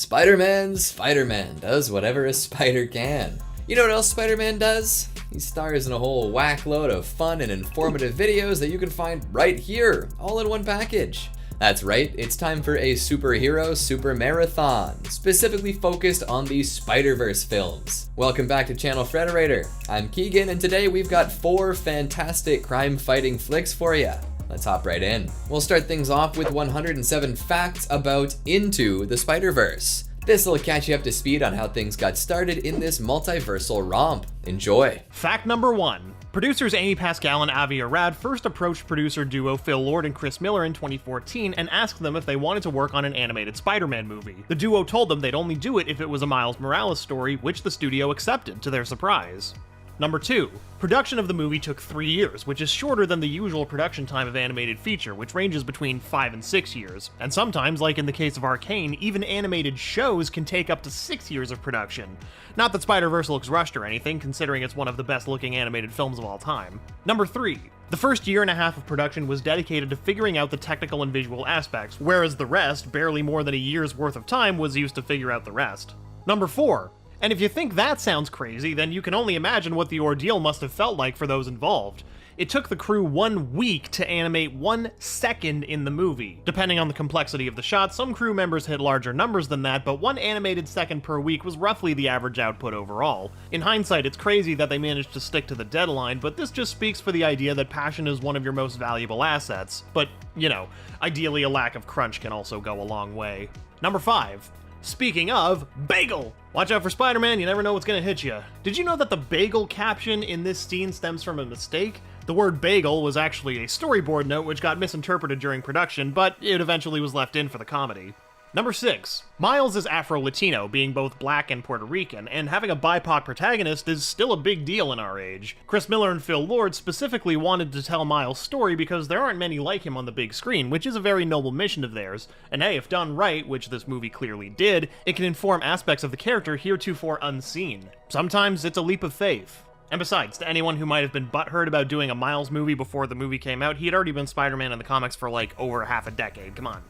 Spider-Man does whatever a spider can. You know what else Spider-Man does? He stars in a whole whack load of fun and informative videos that you can find right here, all in one package. That's right, it's time for a superhero super marathon, specifically focused on the Spider-Verse films. Welcome back to ChannelFrederator. I'm Keegan, and today we've got 4 fantastic crime-fighting flicks for you. Let's hop right in. We'll start things off with 107 facts about Into the Spider-Verse. This'll catch you up to speed on how things got started in this multiversal romp. Enjoy. Fact number 1. Producers Amy Pascal and Avi Arad first approached producer duo Phil Lord and Chris Miller in 2014 and asked them if they wanted to work on an animated Spider-Man movie. The duo told them they'd only do it if it was a Miles Morales story, which the studio accepted, to their surprise. Number 2. Production of the movie took 3 years, which is shorter than the usual production time of animated feature, which ranges between 5 and 6 years. And sometimes, like in the case of Arcane, even animated shows can take up to 6 years of production. Not that Spider-Verse looks rushed or anything, considering it's one of the best-looking animated films of all time. Number 3. The first year and a half of production was dedicated to figuring out the technical and visual aspects, whereas the rest, barely more than a year's worth of time, was used to figure out the rest. Number 4. And if you think that sounds crazy, then you can only imagine what the ordeal must have felt like for those involved. It took the crew 1 week to animate 1 second in the movie. Depending on the complexity of the shot, some crew members hit larger numbers than that, but 1 animated second per week was roughly the average output overall. In hindsight, it's crazy that they managed to stick to the deadline, but this just speaks for the idea that passion is one of your most valuable assets. But, you know, ideally a lack of crunch can also go a long way. Number 5. Speaking of, bagel! Watch out for Spider-Man, you never know what's gonna hit you. Did you know that the bagel caption in this scene stems from a mistake? The word bagel was actually a storyboard note which got misinterpreted during production, but it eventually was left in for the comedy. Number 6. Miles is Afro-Latino, being both black and Puerto Rican, and having a BIPOC protagonist is still a big deal in our age. Chris Miller and Phil Lord specifically wanted to tell Miles' story because there aren't many like him on the big screen, which is a very noble mission of theirs, and hey, if done right, which this movie clearly did, it can inform aspects of the character heretofore unseen. Sometimes it's a leap of faith. And besides, to anyone who might have been butthurt about doing a Miles movie before the movie came out, he had already been Spider-Man in the comics for like over half a decade, come on.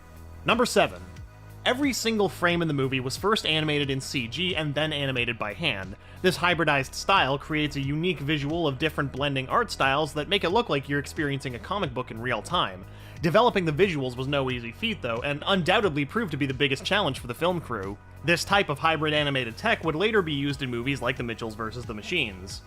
Number 7. Every single frame in the movie was first animated in CG and then animated by hand. This hybridized style creates a unique visual of different blending art styles that make it look like you're experiencing a comic book in real time. Developing the visuals was no easy feat though, and undoubtedly proved to be the biggest challenge for the film crew. This type of hybrid animated tech would later be used in movies like The Mitchells vs. the Machines.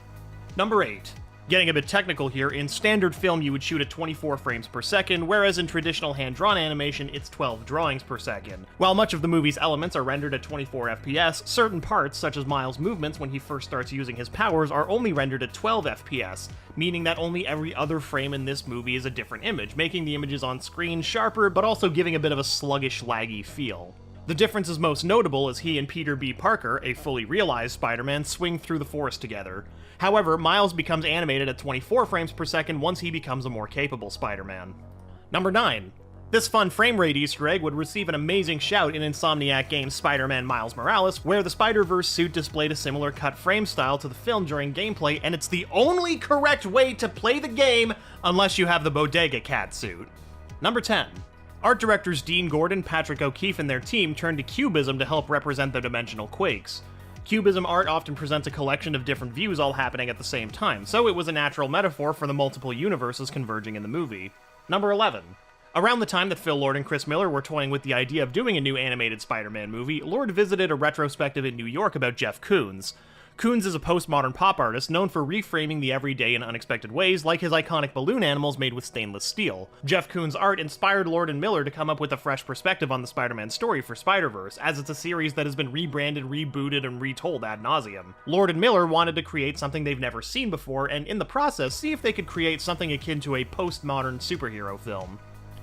Number 8. Getting a bit technical here, in standard film you would shoot at 24 frames per second, whereas in traditional hand-drawn animation it's 12 drawings per second. While much of the movie's elements are rendered at 24 FPS, certain parts, such as Miles' movements when he first starts using his powers, are only rendered at 12 FPS, meaning that only every other frame in this movie is a different image, making the images on screen sharper, but also giving a bit of a sluggish, laggy feel. The difference is most notable as he and Peter B. Parker, a fully realized Spider-Man, swing through the forest together. However, Miles becomes animated at 24 frames per second once he becomes a more capable Spider-Man. Number 9. This fun frame rate Easter egg would receive an amazing shout in Insomniac Games' Spider-Man Miles Morales, where the Spider-Verse suit displayed a similar cut frame style to the film during gameplay, and it's the only correct way to play the game unless you have the Bodega Cat suit. Number 10. Art directors Dean Gordon, Patrick O'Keefe, and their team turned to Cubism to help represent the dimensional quakes. Cubism art often presents a collection of different views all happening at the same time, so it was a natural metaphor for the multiple universes converging in the movie. Number 11. Around the time that Phil Lord and Chris Miller were toying with the idea of doing a new animated Spider-Man movie, Lord visited a retrospective in New York about Jeff Koons. Koons is a postmodern pop artist known for reframing the everyday in unexpected ways, like his iconic balloon animals made with stainless steel. Jeff Koons' art inspired Lord and Miller to come up with a fresh perspective on the Spider-Man story for Spider-Verse, as it's a series that has been rebranded, rebooted, and retold ad nauseum. Lord and Miller wanted to create something they've never seen before, and in the process, see if they could create something akin to a postmodern superhero film.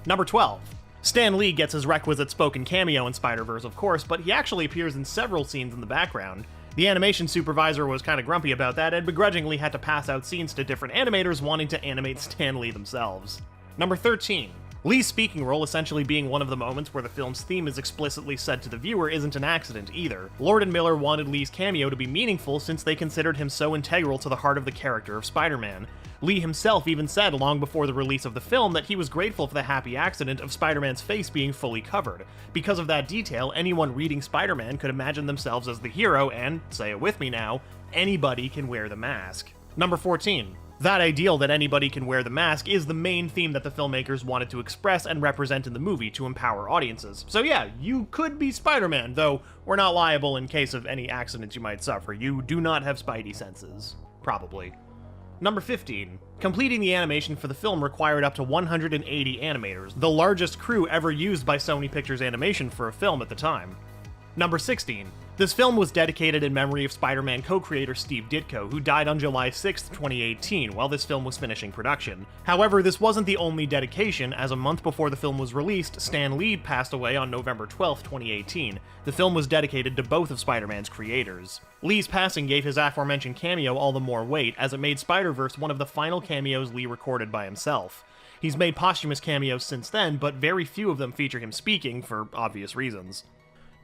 Number 12. Stan Lee gets his requisite spoken cameo in Spider-Verse, of course, but he actually appears in several scenes in the background. The animation supervisor was kinda grumpy about that and begrudgingly had to pass out scenes to different animators wanting to animate Stan Lee themselves. Number 13. Lee's speaking role essentially being one of the moments where the film's theme is explicitly said to the viewer isn't an accident either. Lord and Miller wanted Lee's cameo to be meaningful since they considered him so integral to the heart of the character of Spider-Man. Lee himself even said long before the release of the film that he was grateful for the happy accident of Spider-Man's face being fully covered. Because of that detail, anyone reading Spider-Man could imagine themselves as the hero and, say it with me now, anybody can wear the mask. Number 14. That ideal that anybody can wear the mask is the main theme that the filmmakers wanted to express and represent in the movie to empower audiences. So yeah, you could be Spider-Man, though we're not liable in case of any accidents you might suffer. You do not have spidey senses. Probably. Number 15. Completing the animation for the film required up to 180 animators, the largest crew ever used by Sony Pictures Animation for a film at the time. Number 16. This film was dedicated in memory of Spider-Man co-creator Steve Ditko, who died on July 6, 2018, while this film was finishing production. However, this wasn't the only dedication, as a month before the film was released, Stan Lee passed away on November 12, 2018. The film was dedicated to both of Spider-Man's creators. Lee's passing gave his aforementioned cameo all the more weight, as it made Spider-Verse one of the final cameos Lee recorded by himself. He's made posthumous cameos since then, but very few of them feature him speaking, for obvious reasons.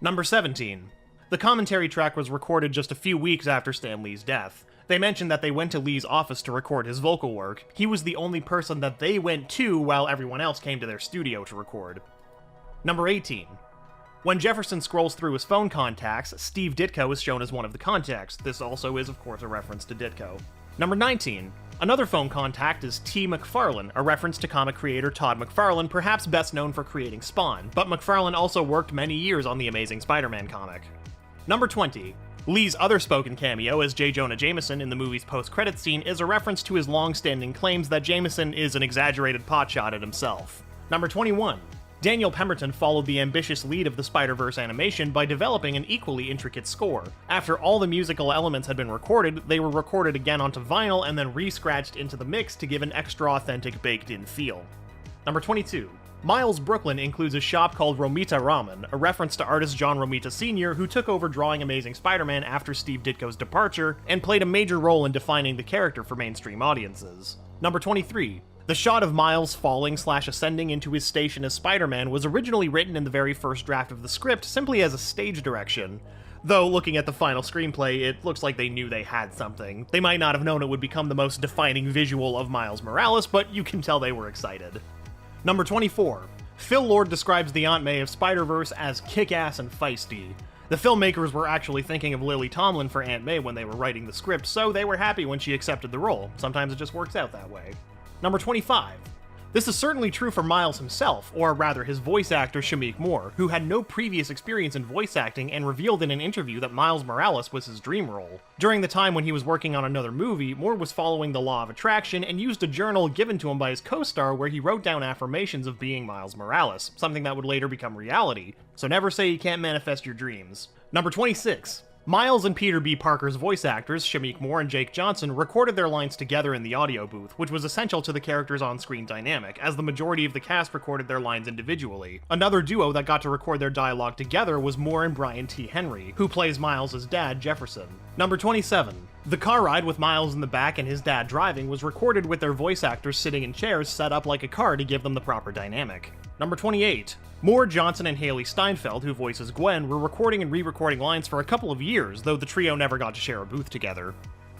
Number 17. The commentary track was recorded just a few weeks after Stan Lee's death. They mentioned that they went to Lee's office to record his vocal work. He was the only person that they went to while everyone else came to their studio to record. Number 18. When Jefferson scrolls through his phone contacts, Steve Ditko is shown as one of the contacts. This also is, of course, a reference to Ditko. Number 19. Another phone contact is T. McFarlane, a reference to comic creator Todd McFarlane, perhaps best known for creating Spawn, but McFarlane also worked many years on the Amazing Spider-Man comic. Number 20. Lee's other spoken cameo as J. Jonah Jameson in the movie's post-credits scene is a reference to his long-standing claims that Jameson is an exaggerated potshot at himself. Number 21. Daniel Pemberton followed the ambitious lead of the Spider-Verse animation by developing an equally intricate score. After all the musical elements had been recorded, they were recorded again onto vinyl and then re-scratched into the mix to give an extra authentic baked-in feel. Number 22. Miles Brooklyn includes a shop called Romita Ramen, a reference to artist John Romita Sr., who took over drawing Amazing Spider-Man after Steve Ditko's departure, and played a major role in defining the character for mainstream audiences. Number 23. The shot of Miles falling/ascending into his station as Spider-Man was originally written in the very first draft of the script simply as a stage direction. Though, looking at the final screenplay, it looks like they knew they had something. They might not have known it would become the most defining visual of Miles Morales, but you can tell they were excited. Number 24. Phil Lord describes the Aunt May of Spider-Verse as kick-ass and feisty. The filmmakers were actually thinking of Lily Tomlin for Aunt May when they were writing the script, so they were happy when she accepted the role. Sometimes it just works out that way. Number 25. This is certainly true for Miles himself, or rather his voice actor Shameik Moore, who had no previous experience in voice acting and revealed in an interview that Miles Morales was his dream role. During the time when he was working on another movie, Moore was following the law of attraction and used a journal given to him by his co-star where he wrote down affirmations of being Miles Morales, something that would later become reality. So never say you can't manifest your dreams. Number 26. Miles and Peter B. Parker's voice actors, Shameik Moore and Jake Johnson, recorded their lines together in the audio booth, which was essential to the character's on-screen dynamic, as the majority of the cast recorded their lines individually. Another duo that got to record their dialogue together was Moore and Brian T. Henry, who plays Miles' dad, Jefferson. Number 27. The car ride with Miles in the back and his dad driving was recorded with their voice actors sitting in chairs set up like a car to give them the proper dynamic. Number 28. Moore, Johnson, and Haley Steinfeld, who voices Gwen, were recording and re-recording lines for a couple of years, though the trio never got to share a booth together.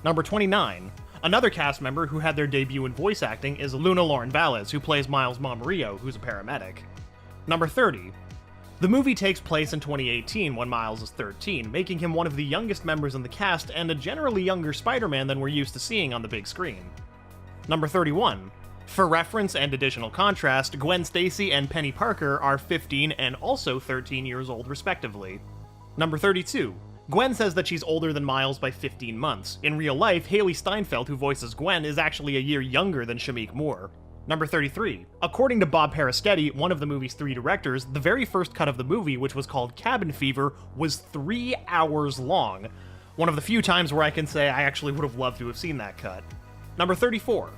Number 29. Another cast member who had their debut in voice acting is Luna Lauren Valles, who plays Miles' mom Rio, who's a paramedic. Number 30. The movie takes place in 2018 when Miles is 13, making him one of the youngest members in the cast and a generally younger Spider-Man than we're used to seeing on the big screen. Number 31. For reference and additional contrast, Gwen Stacy and Penny Parker are 15 and also 13 years old respectively. Number 32. Gwen says that she's older than Miles by 15 months. In real life, Haley Steinfeld, who voices Gwen, is actually a year younger than Shameik Moore. Number 33. According to Bob Paraschetti, one of the movie's 3 directors, the very first cut of the movie, which was called Cabin Fever, was 3 hours long. One of the few times where I can say I actually would have loved to have seen that cut. Number 34.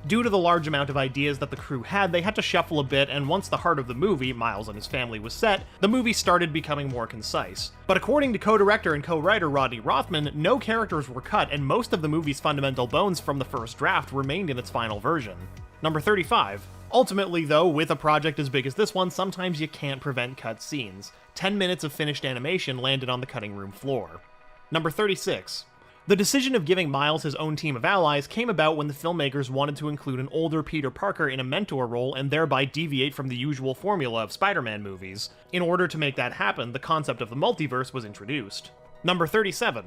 Due to the large amount of ideas that the crew had, they had to shuffle a bit, and once the heart of the movie, Miles and his family, was set, the movie started becoming more concise. But according to co-director and co-writer Rodney Rothman, no characters were cut, and most of the movie's fundamental bones from the first draft remained in its final version. Number 35. Ultimately, though, with a project as big as this one, sometimes you can't prevent cut scenes. 10 minutes of finished animation landed on the cutting room floor. Number 36. The decision of giving Miles his own team of allies came about when the filmmakers wanted to include an older Peter Parker in a mentor role and thereby deviate from the usual formula of Spider-Man movies. In order to make that happen, the concept of the multiverse was introduced. Number 37.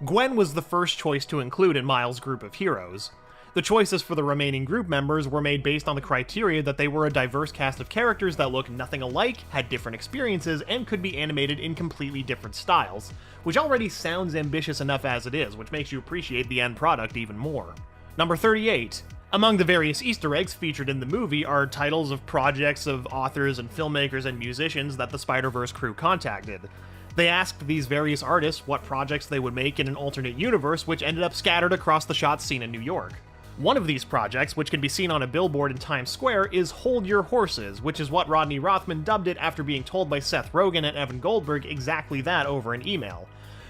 Gwen was the first choice to include in Miles' group of heroes. The choices for the remaining group members were made based on the criteria that they were a diverse cast of characters that looked nothing alike, had different experiences, and could be animated in completely different styles, which already sounds ambitious enough as it is, which makes you appreciate the end product even more. Number 38. Among the various Easter eggs featured in the movie are titles of projects of authors and filmmakers and musicians that the Spider-Verse crew contacted. They asked these various artists what projects they would make in an alternate universe, which ended up scattered across the shot scene in New York. One of these projects, which can be seen on a billboard in Times Square, is Hold Your Horses, which is what Rodney Rothman dubbed it after being told by Seth Rogen and Evan Goldberg exactly that over an email.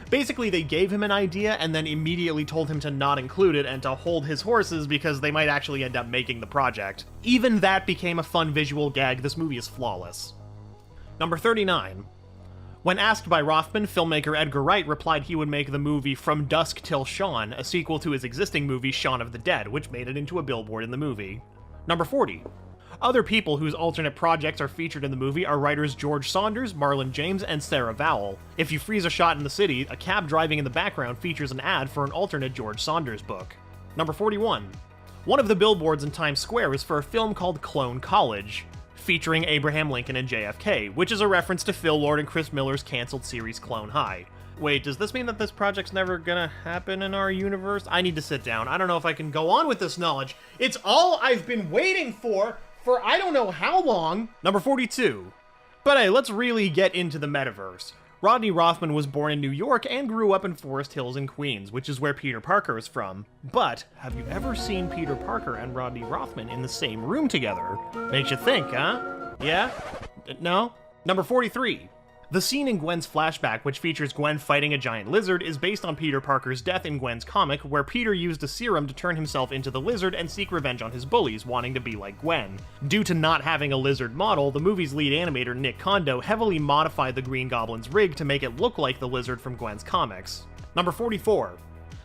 Basically, they gave him an idea and then immediately told him to not include it and to hold his horses because they might actually end up making the project. Even that became a fun visual gag. This movie is flawless. Number 39. When asked by Rothman, filmmaker Edgar Wright replied he would make the movie From Dusk Till Shaun, a sequel to his existing movie Shaun of the Dead, which made it into a billboard in the movie. Number 40. Other people whose alternate projects are featured in the movie are writers George Saunders, Marlon James, and Sarah Vowell. If you freeze a shot in the city, a cab driving in the background features an ad for an alternate George Saunders book. Number 41. One of the billboards in Times Square is for a film called Clone College, featuring Abraham Lincoln and JFK, which is a reference to Phil Lord and Chris Miller's cancelled series Clone High. Wait, does this mean that this project's never gonna happen in our universe? I need to sit down. I don't know if I can go on with this knowledge. It's all I've been waiting for I don't know how long. Number 42. But hey, let's really get into the metaverse. Rodney Rothman was born in New York and grew up in Forest Hills in Queens, which is where Peter Parker is from. But have you ever seen Peter Parker and Rodney Rothman in the same room together? Makes you think, huh? Yeah? No? Number 43. The scene in Gwen's flashback, which features Gwen fighting a giant lizard, is based on Peter Parker's death in Gwen's comic, where Peter used a serum to turn himself into the lizard and seek revenge on his bullies, wanting to be like Gwen. Due to not having a lizard model, the movie's lead animator, Nick Kondo, heavily modified the Green Goblin's rig to make it look like the lizard from Gwen's comics. Number 44.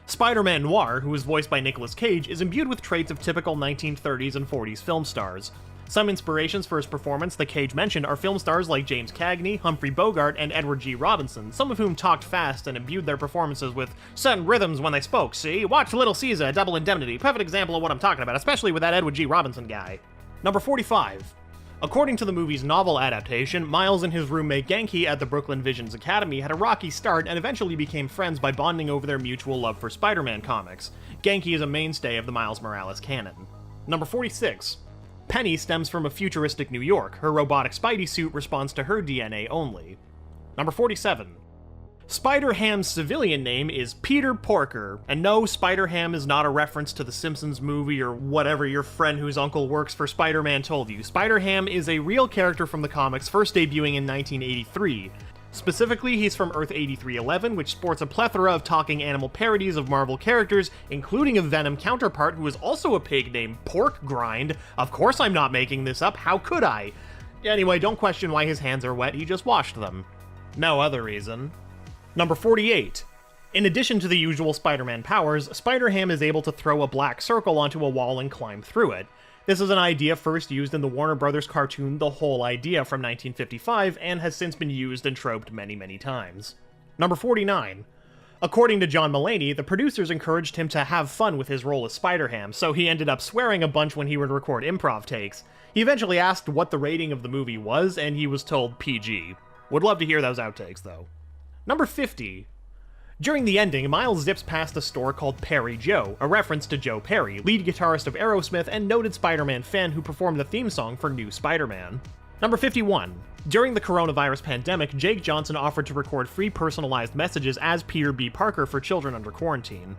Spider-Man Noir, who is voiced by Nicolas Cage, is imbued with traits of typical 1930s and 40s film stars. Some inspirations for his performance that Cage mentioned are film stars like James Cagney, Humphrey Bogart, and Edward G. Robinson, some of whom talked fast and imbued their performances with certain rhythms when they spoke, see? Watch Little Caesar, Double Indemnity, perfect example of what I'm talking about, especially with that Edward G. Robinson guy. Number 45. According to the movie's novel adaptation, Miles and his roommate Genki at the Brooklyn Visions Academy had a rocky start and eventually became friends by bonding over their mutual love for Spider-Man comics. Genki is a mainstay of the Miles Morales canon. Number 46. Penny stems from a futuristic New York. Her robotic Spidey suit responds to her DNA only. Number 47. Spider-Ham's civilian name is Peter Porker, and no, Spider-Ham is not a reference to the Simpsons movie or whatever your friend whose uncle works for Spider-Man told you. Spider-Ham is a real character from the comics, first debuting in 1983. Specifically, he's from Earth 8311, which sports a plethora of talking animal parodies of Marvel characters, including a Venom counterpart who is also a pig named Pork Grind. Of course I'm not making this up, how could I? Anyway, don't question why his hands are wet, he just washed them. No other reason. Number 48. In addition to the usual Spider-Man powers, Spider-Ham is able to throw a black circle onto a wall and climb through it. This is an idea first used in the Warner Brothers cartoon The Whole Idea from 1955, and has since been used and troped many, many times. Number 49. According to John Mulaney, the producers encouraged him to have fun with his role as Spider-Ham, so he ended up swearing a bunch when he would record improv takes. He eventually asked what the rating of the movie was, and he was told PG. Would love to hear those outtakes, though. Number 50. During the ending, Miles zips past a store called Perry Joe, a reference to Joe Perry, lead guitarist of Aerosmith and noted Spider-Man fan who performed the theme song for New Spider-Man. Number 51. During the coronavirus pandemic, Jake Johnson offered to record free personalized messages as Peter B. Parker for children under quarantine.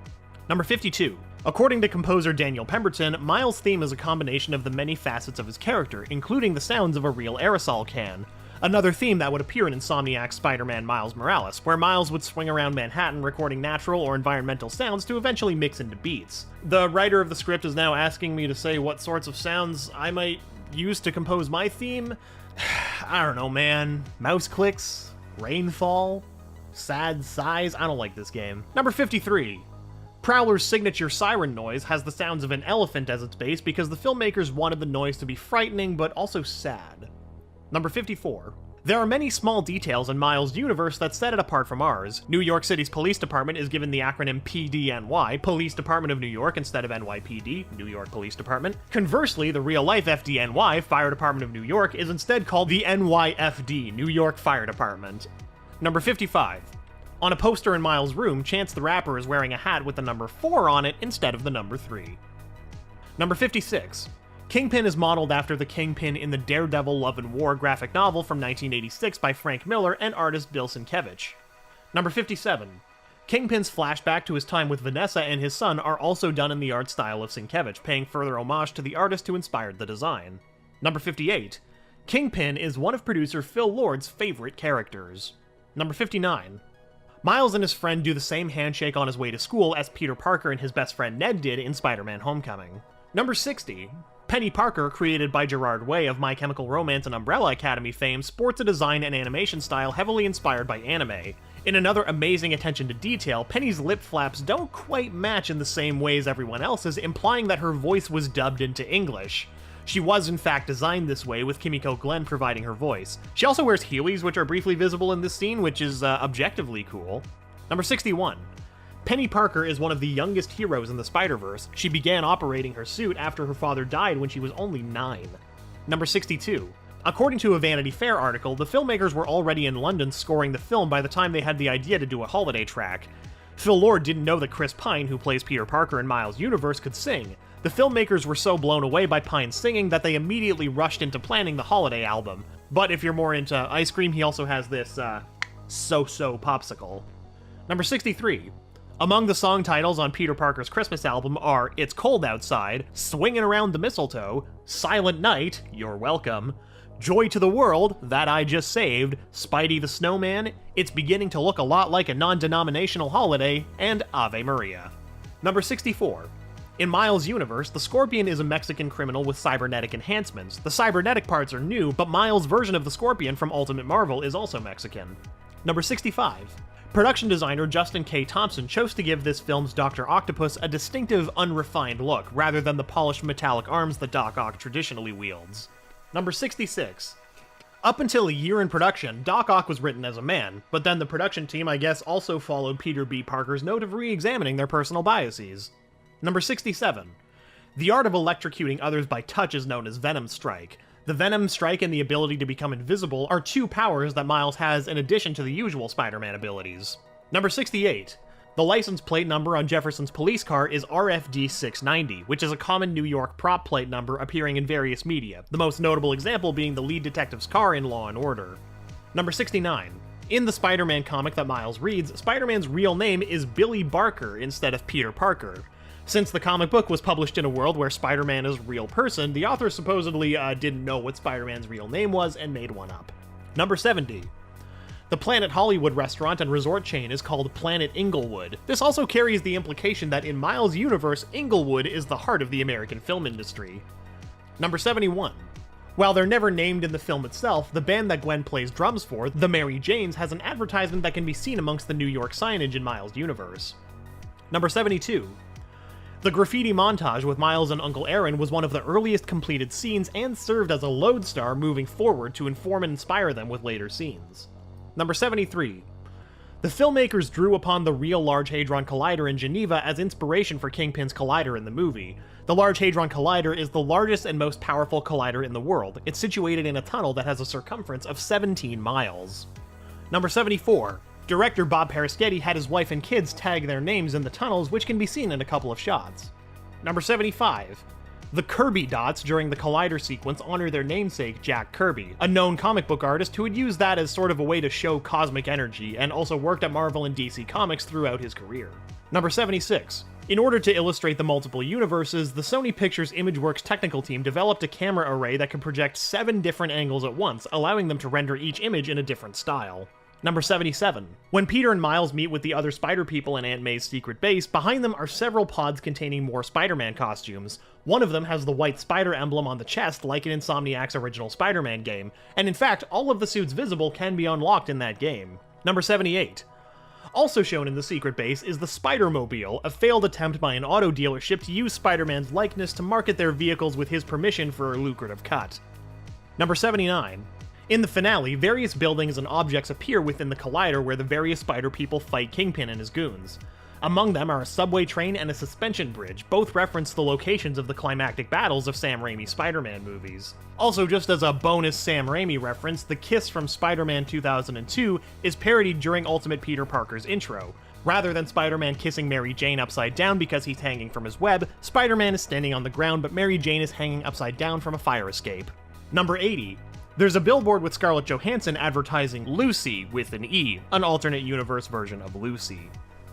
Number 52. According to composer Daniel Pemberton, Miles' theme is a combination of the many facets of his character, including the sounds of a real aerosol can. Another theme that would appear in Insomniac's Spider-Man Miles Morales, where Miles would swing around Manhattan recording natural or environmental sounds to eventually mix into beats. The writer of the script is now asking me to say what sorts of sounds I might used to compose my theme? I don't know, man. Mouse clicks? Rainfall? Sad sighs? I don't like this game. Number 53. Prowler's signature siren noise has the sounds of an elephant as its base because the filmmakers wanted the noise to be frightening but also sad. Number 54. There are many small details in Miles' universe that set it apart from ours. New York City's police department is given the acronym PDNY, Police Department of New York, instead of NYPD, New York Police Department. Conversely, the real-life FDNY, Fire Department of New York, is instead called the NYFD, New York Fire Department. Number 55. On a poster in Miles' room, Chance the Rapper is wearing a hat with the number 4 on it instead of the number 3. Number 56. Kingpin is modeled after the Kingpin in the Daredevil Love and War graphic novel from 1986 by Frank Miller and artist Bill Sienkiewicz. Number 57. Kingpin's flashback to his time with Vanessa and his son are also done in the art style of Sienkiewicz, paying further homage to the artist who inspired the design. Number 58. Kingpin is one of producer Phil Lord's favorite characters. Number 59. Miles and his friend do the same handshake on his way to school as Peter Parker and his best friend Ned did in Spider-Man Homecoming. Number 60. Penny Parker, created by Gerard Way of My Chemical Romance and Umbrella Academy fame, sports a design and animation style heavily inspired by anime. In another amazing attention to detail, Penny's lip flaps don't quite match in the same way as everyone else's, implying that her voice was dubbed into English. She was in fact designed this way, with Kimiko Glenn providing her voice. She also wears Heelys, which are briefly visible in this scene, which is objectively cool. Number 61. Penny Parker is one of the youngest heroes in the Spider-Verse. She began operating her suit after her father died when she was only 9. Number 62. According to a Vanity Fair article, the filmmakers were already in London scoring the film by the time they had the idea to do a holiday track. Phil Lord didn't know that Chris Pine, who plays Peter Parker in Miles' universe, could sing. The filmmakers were so blown away by Pine's singing that they immediately rushed into planning the holiday album. But if you're more into ice cream, he also has this, so-so popsicle. Number 63. Among the song titles on Peter Parker's Christmas album are It's Cold Outside, Swingin' Around the Mistletoe, Silent Night, You're Welcome, Joy to the World, That I Just Saved, Spidey the Snowman, It's Beginning to Look a Lot Like a Non-Denominational Holiday, and Ave Maria. Number 64. In Miles' universe, the Scorpion is a Mexican criminal with cybernetic enhancements. The cybernetic parts are new, but Miles' version of the Scorpion from Ultimate Marvel is also Mexican. Number 65. Production designer Justin K. Thompson chose to give this film's Dr. Octopus a distinctive, unrefined look, rather than the polished metallic arms that Doc Ock traditionally wields. Number 66. Up until a year in production, Doc Ock was written as a man, but then the production team, I guess, also followed Peter B. Parker's note of re-examining their personal biases. Number 67. The art of electrocuting others by touch is known as Venom Strike. The Venom Strike and the ability to become invisible are two powers that Miles has in addition to the usual Spider-Man abilities. Number 68. The license plate number on Jefferson's police car is RFD 690, which is a common New York prop plate number appearing in various media, the most notable example being the lead detective's car in Law & Order. Number 69. In the Spider-Man comic that Miles reads, Spider-Man's real name is Billy Barker instead of Peter Parker. Since the comic book was published in a world where Spider-Man is a real person, the author supposedly didn't know what Spider-Man's real name was and made one up. Number 70. The Planet Hollywood restaurant and resort chain is called Planet Inglewood. This also carries the implication that in Miles' universe, Inglewood is the heart of the American film industry. Number 71. While they're never named in the film itself, the band that Gwen plays drums for, the Mary Janes, has an advertisement that can be seen amongst the New York signage in Miles' universe. Number 72. The graffiti montage with Miles and Uncle Aaron was one of the earliest completed scenes and served as a lodestar moving forward to inform and inspire them with later scenes. Number 73. The filmmakers drew upon the real Large Hadron Collider in Geneva as inspiration for Kingpin's collider in the movie. The Large Hadron Collider is the largest and most powerful collider in the world. It's situated in a tunnel that has a circumference of 17 miles. Number 74. Director Bob Paraschetti had his wife and kids tag their names in the tunnels, which can be seen in a couple of shots. Number 75. The Kirby dots during the Collider sequence honor their namesake, Jack Kirby, a known comic book artist who had used that as sort of a way to show cosmic energy, and also worked at Marvel and DC Comics throughout his career. Number 76. In order to illustrate the multiple universes, the Sony Pictures ImageWorks technical team developed a camera array that could project 7 different angles at once, allowing them to render each image in a different style. Number 77. When Peter and Miles meet with the other Spider People in Aunt May's secret base, behind them are several pods containing more Spider-Man costumes. One of them has the white spider emblem on the chest like in Insomniac's original Spider-Man game, and in fact, all of the suits visible can be unlocked in that game. Number 78. Also shown in the secret base is the Spider-Mobile, a failed attempt by an auto dealership to use Spider-Man's likeness to market their vehicles with his permission for a lucrative cut. Number 79. In the finale, various buildings and objects appear within the Collider where the various Spider People fight Kingpin and his goons. Among them are a subway train and a suspension bridge, both reference the locations of the climactic battles of Sam Raimi's Spider-Man movies. Also, just as a bonus Sam Raimi reference, the kiss from Spider-Man 2002 is parodied during Ultimate Peter Parker's intro. Rather than Spider-Man kissing Mary Jane upside down because he's hanging from his web, Spider-Man is standing on the ground but Mary Jane is hanging upside down from a fire escape. Number 80. There's a billboard with Scarlett Johansson advertising Lucy with an E, an alternate universe version of Lucy.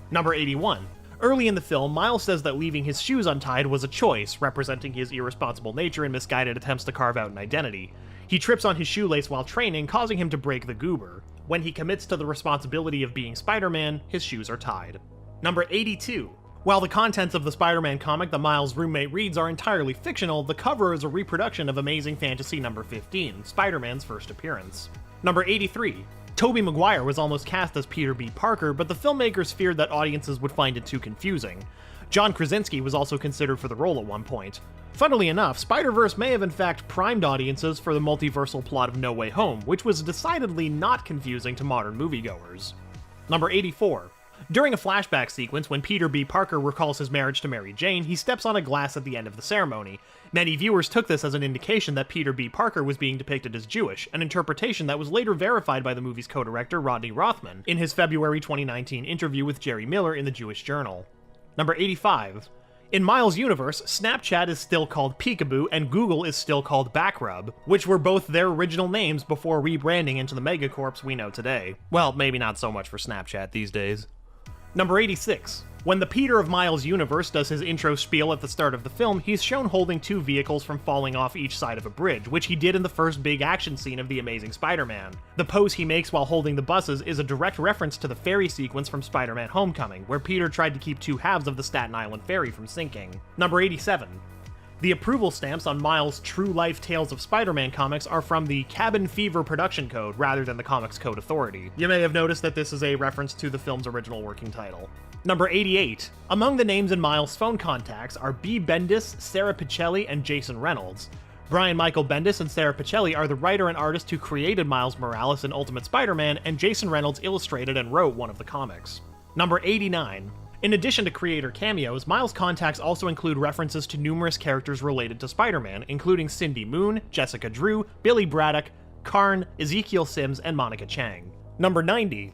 Number 81. Early in the film, Miles says that leaving his shoes untied was a choice, representing his irresponsible nature and misguided attempts to carve out an identity. He trips on his shoelace while training, causing him to break the goober. When he commits to the responsibility of being Spider-Man, his shoes are tied. Number 82. While the contents of the Spider-Man comic that Miles' roommate reads are entirely fictional, the cover is a reproduction of Amazing Fantasy number 15, Spider-Man's first appearance. Number 83. Tobey Maguire was almost cast as Peter B. Parker, but the filmmakers feared that audiences would find it too confusing. John Krasinski was also considered for the role at one point. Funnily enough, Spider-Verse may have in fact primed audiences for the multiversal plot of No Way Home, which was decidedly not confusing to modern moviegoers. Number 84. During a flashback sequence, when Peter B. Parker recalls his marriage to Mary Jane, he steps on a glass at the end of the ceremony. Many viewers took this as an indication that Peter B. Parker was being depicted as Jewish, an interpretation that was later verified by the movie's co-director Rodney Rothman in his February 2019 interview with Jerry Miller in the Jewish Journal. Number 85. In Miles' universe, Snapchat is still called Peekaboo and Google is still called Backrub, which were both their original names before rebranding into the megacorps we know today. Well, maybe not so much for Snapchat these days. Number 86. When the Peter of Miles' universe does his intro spiel at the start of the film, he's shown holding two vehicles from falling off each side of a bridge, which he did in the first big action scene of The Amazing Spider-Man. The pose he makes while holding the buses is a direct reference to the ferry sequence from Spider-Man Homecoming, where Peter tried to keep two halves of the Staten Island ferry from sinking. Number 87. The approval stamps on Miles' True Life Tales of Spider-Man comics are from the Cabin Fever production code rather than the Comics Code Authority. You may have noticed that this is a reference to the film's original working title. Number 88. Among the names in Miles' phone contacts are B. Bendis, Sarah Pichelli, and Jason Reynolds. Brian Michael Bendis and Sarah Pichelli are the writer and artist who created Miles Morales in Ultimate Spider-Man, and Jason Reynolds illustrated and wrote one of the comics. Number 89. In addition to creator cameos, Miles' contacts also include references to numerous characters related to Spider-Man, including Cindy Moon, Jessica Drew, Billy Braddock, Karn, Ezekiel Sims, and Monica Chang. Number 90.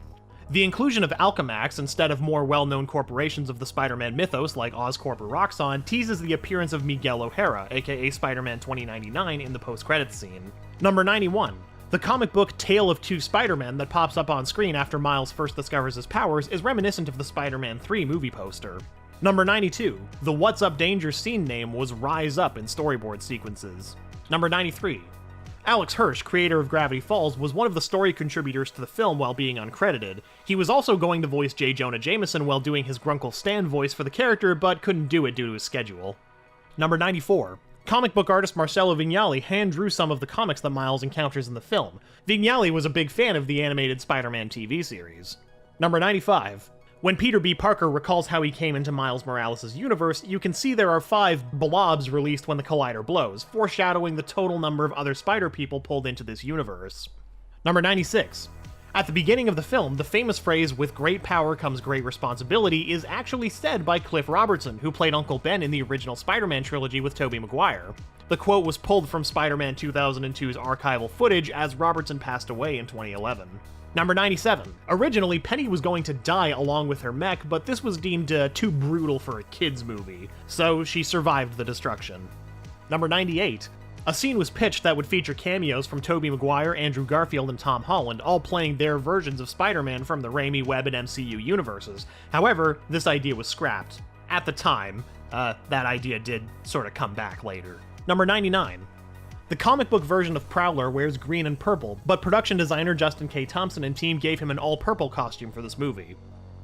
The inclusion of Alchemax instead of more well-known corporations of the Spider-Man mythos like Oscorp or Roxxon teases the appearance of Miguel O'Hara, aka Spider-Man 2099, in the post-credits scene. Number 91. The comic book Tale of Two Spider-Men that pops up on screen after Miles first discovers his powers is reminiscent of the Spider-Man 3 movie poster. Number 92. The What's Up Danger scene name was Rise Up in storyboard sequences. Number 93. Alex Hirsch, creator of Gravity Falls, was one of the story contributors to the film while being uncredited. He was also going to voice J. Jonah Jameson while doing his Grunkle Stan voice for the character, but couldn't do it due to his schedule. Number 94. Comic book artist Marcelo Vignali hand-drew some of the comics that Miles encounters in the film. Vignali was a big fan of the animated Spider-Man TV series. Number 95. When Peter B. Parker recalls how he came into Miles Morales' universe, you can see there are 5 blobs released when the Collider blows, foreshadowing the total number of other Spider-People pulled into this universe. Number 96. At the beginning of the film, the famous phrase, "with great power comes great responsibility," is actually said by Cliff Robertson, who played Uncle Ben in the original Spider-Man trilogy with Tobey Maguire. The quote was pulled from Spider-Man 2002's archival footage as Robertson passed away in 2011. Number 97. Originally, Penny was going to die along with her mech, but this was deemed too brutal for a kids' movie, so she survived the destruction. Number 98. A scene was pitched that would feature cameos from Tobey Maguire, Andrew Garfield, and Tom Holland, all playing their versions of Spider-Man from the Raimi, Webb, and MCU universes. However, this idea was scrapped. At the time, that idea did sort of come back later. Number 99. The comic book version of Prowler wears green and purple, but production designer Justin K. Thompson and team gave him an all-purple costume for this movie.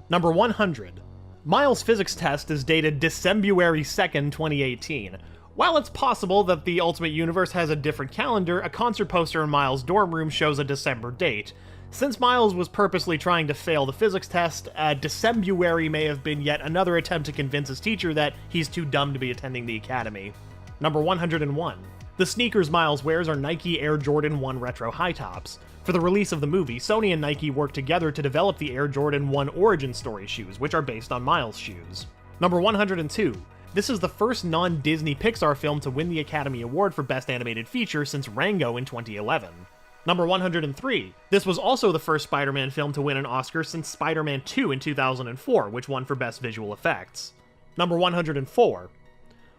Number 100. Miles' physics test is dated December 2nd, 2018. While it's possible that the Ultimate Universe has a different calendar, a concert poster in Miles' dorm room shows a December date. Since Miles was purposely trying to fail the physics test, December may have been yet another attempt to convince his teacher that he's too dumb to be attending the academy. Number 101. The sneakers Miles wears are Nike Air Jordan 1 Retro High Tops. For the release of the movie, Sony and Nike worked together to develop the Air Jordan 1 Origin Story shoes, which are based on Miles' shoes. Number 102. This is the first non-Disney Pixar film to win the Academy Award for Best Animated Feature since Rango in 2011. Number 103. This was also the first Spider-Man film to win an Oscar since Spider-Man 2 in 2004, which won for Best Visual Effects. Number 104.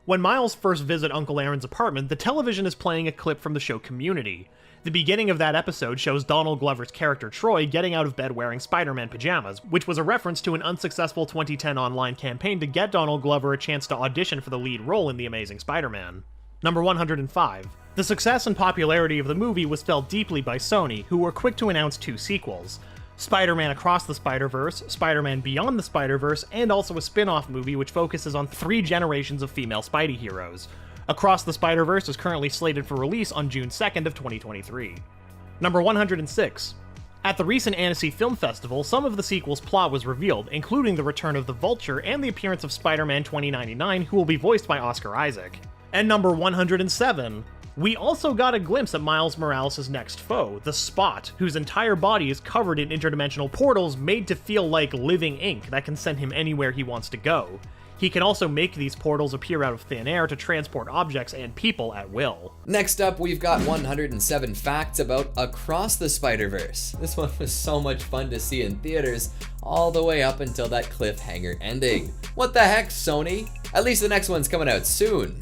When Miles first visits Uncle Aaron's apartment, the television is playing a clip from the show Community. The beginning of that episode shows Donald Glover's character Troy getting out of bed wearing Spider-Man pajamas, which was a reference to an unsuccessful 2010 online campaign to get Donald Glover a chance to audition for the lead role in The Amazing Spider-Man. Number 105. The success and popularity of the movie was felt deeply by Sony, who were quick to announce 2 sequels. Spider-Man Across the Spider-Verse, Spider-Man Beyond the Spider-Verse, and also a spin-off movie which focuses on 3 generations of female Spidey heroes. Across the Spider-Verse is currently slated for release on June 2nd of 2023. Number 106. At the recent Annecy Film Festival, some of the sequel's plot was revealed, including the return of the Vulture and the appearance of Spider-Man 2099, who will be voiced by Oscar Isaac. And number 107. We also got a glimpse at Miles Morales' next foe, the Spot, whose entire body is covered in interdimensional portals made to feel like living ink that can send him anywhere he wants to go. He can also make these portals appear out of thin air to transport objects and people at will. Next up, we've got 107 facts about Across the Spider-Verse. This one was so much fun to see in theaters, all the way up until that cliffhanger ending. What the heck, Sony? At least the next one's coming out soon.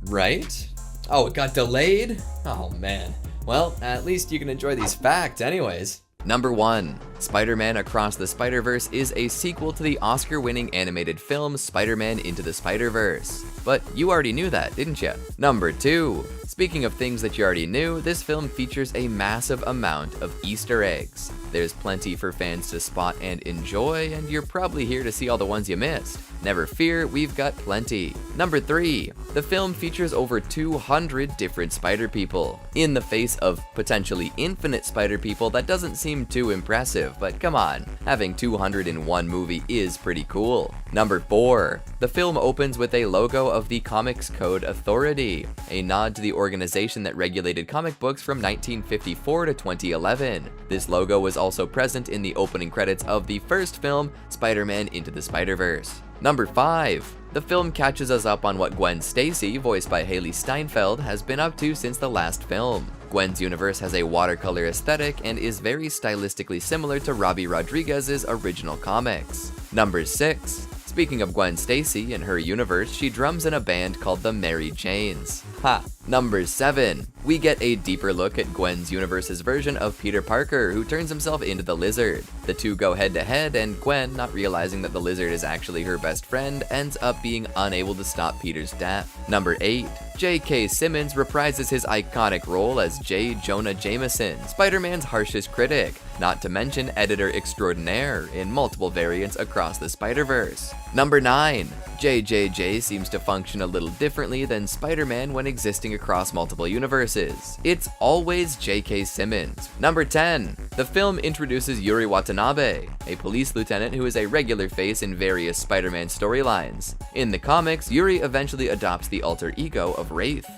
Right? Oh, it got delayed? Oh man. Well, at least you can enjoy these facts anyways. Number 1. Spider-Man Across the Spider-Verse is a sequel to the Oscar-winning animated film Spider-Man Into the Spider-Verse. But you already knew that, didn't you? Number 2. Speaking of things that you already knew, this film features a massive amount of Easter eggs. There's plenty for fans to spot and enjoy, and you're probably here to see all the ones you missed. Never fear, we've got plenty. Number 3. The film features over 200 different Spider People. In the face of potentially infinite Spider People, that doesn't seem too impressive, but come on, having 200 in one movie is pretty cool. Number 4. The film opens with a logo of the Comics Code Authority, a nod to the organization that regulated comic books from 1954 to 2011. This logo was also present in the opening credits of the first film, Spider-Man Into the Spider-Verse. Number 5. The film catches us up on what Gwen Stacy, voiced by Haley Steinfeld, has been up to since the last film. Gwen's universe has a watercolor aesthetic and is very stylistically similar to Robbie Rodriguez's original comics. Number 6. Speaking of Gwen Stacy, in her universe, she drums in a band called the Mary Chains. Ha! Number 7. We get a deeper look at Gwen's universe's version of Peter Parker, who turns himself into the Lizard. The two go head to head, and Gwen, not realizing that the Lizard is actually her best friend, ends up being unable to stop Peter's death. Number 8. J.K. Simmons reprises his iconic role as J. Jonah Jameson, Spider-Man's harshest critic, not to mention editor extraordinaire, in multiple variants across the Spider-Verse. Number 9. JJJ seems to function a little differently than Spider-Man when existing across multiple universes. It's always J.K. Simmons. Number 10. The film introduces Yuri Watanabe, a police lieutenant who is a regular face in various Spider-Man storylines. In the comics, Yuri eventually adopts the alter ego of Wraith.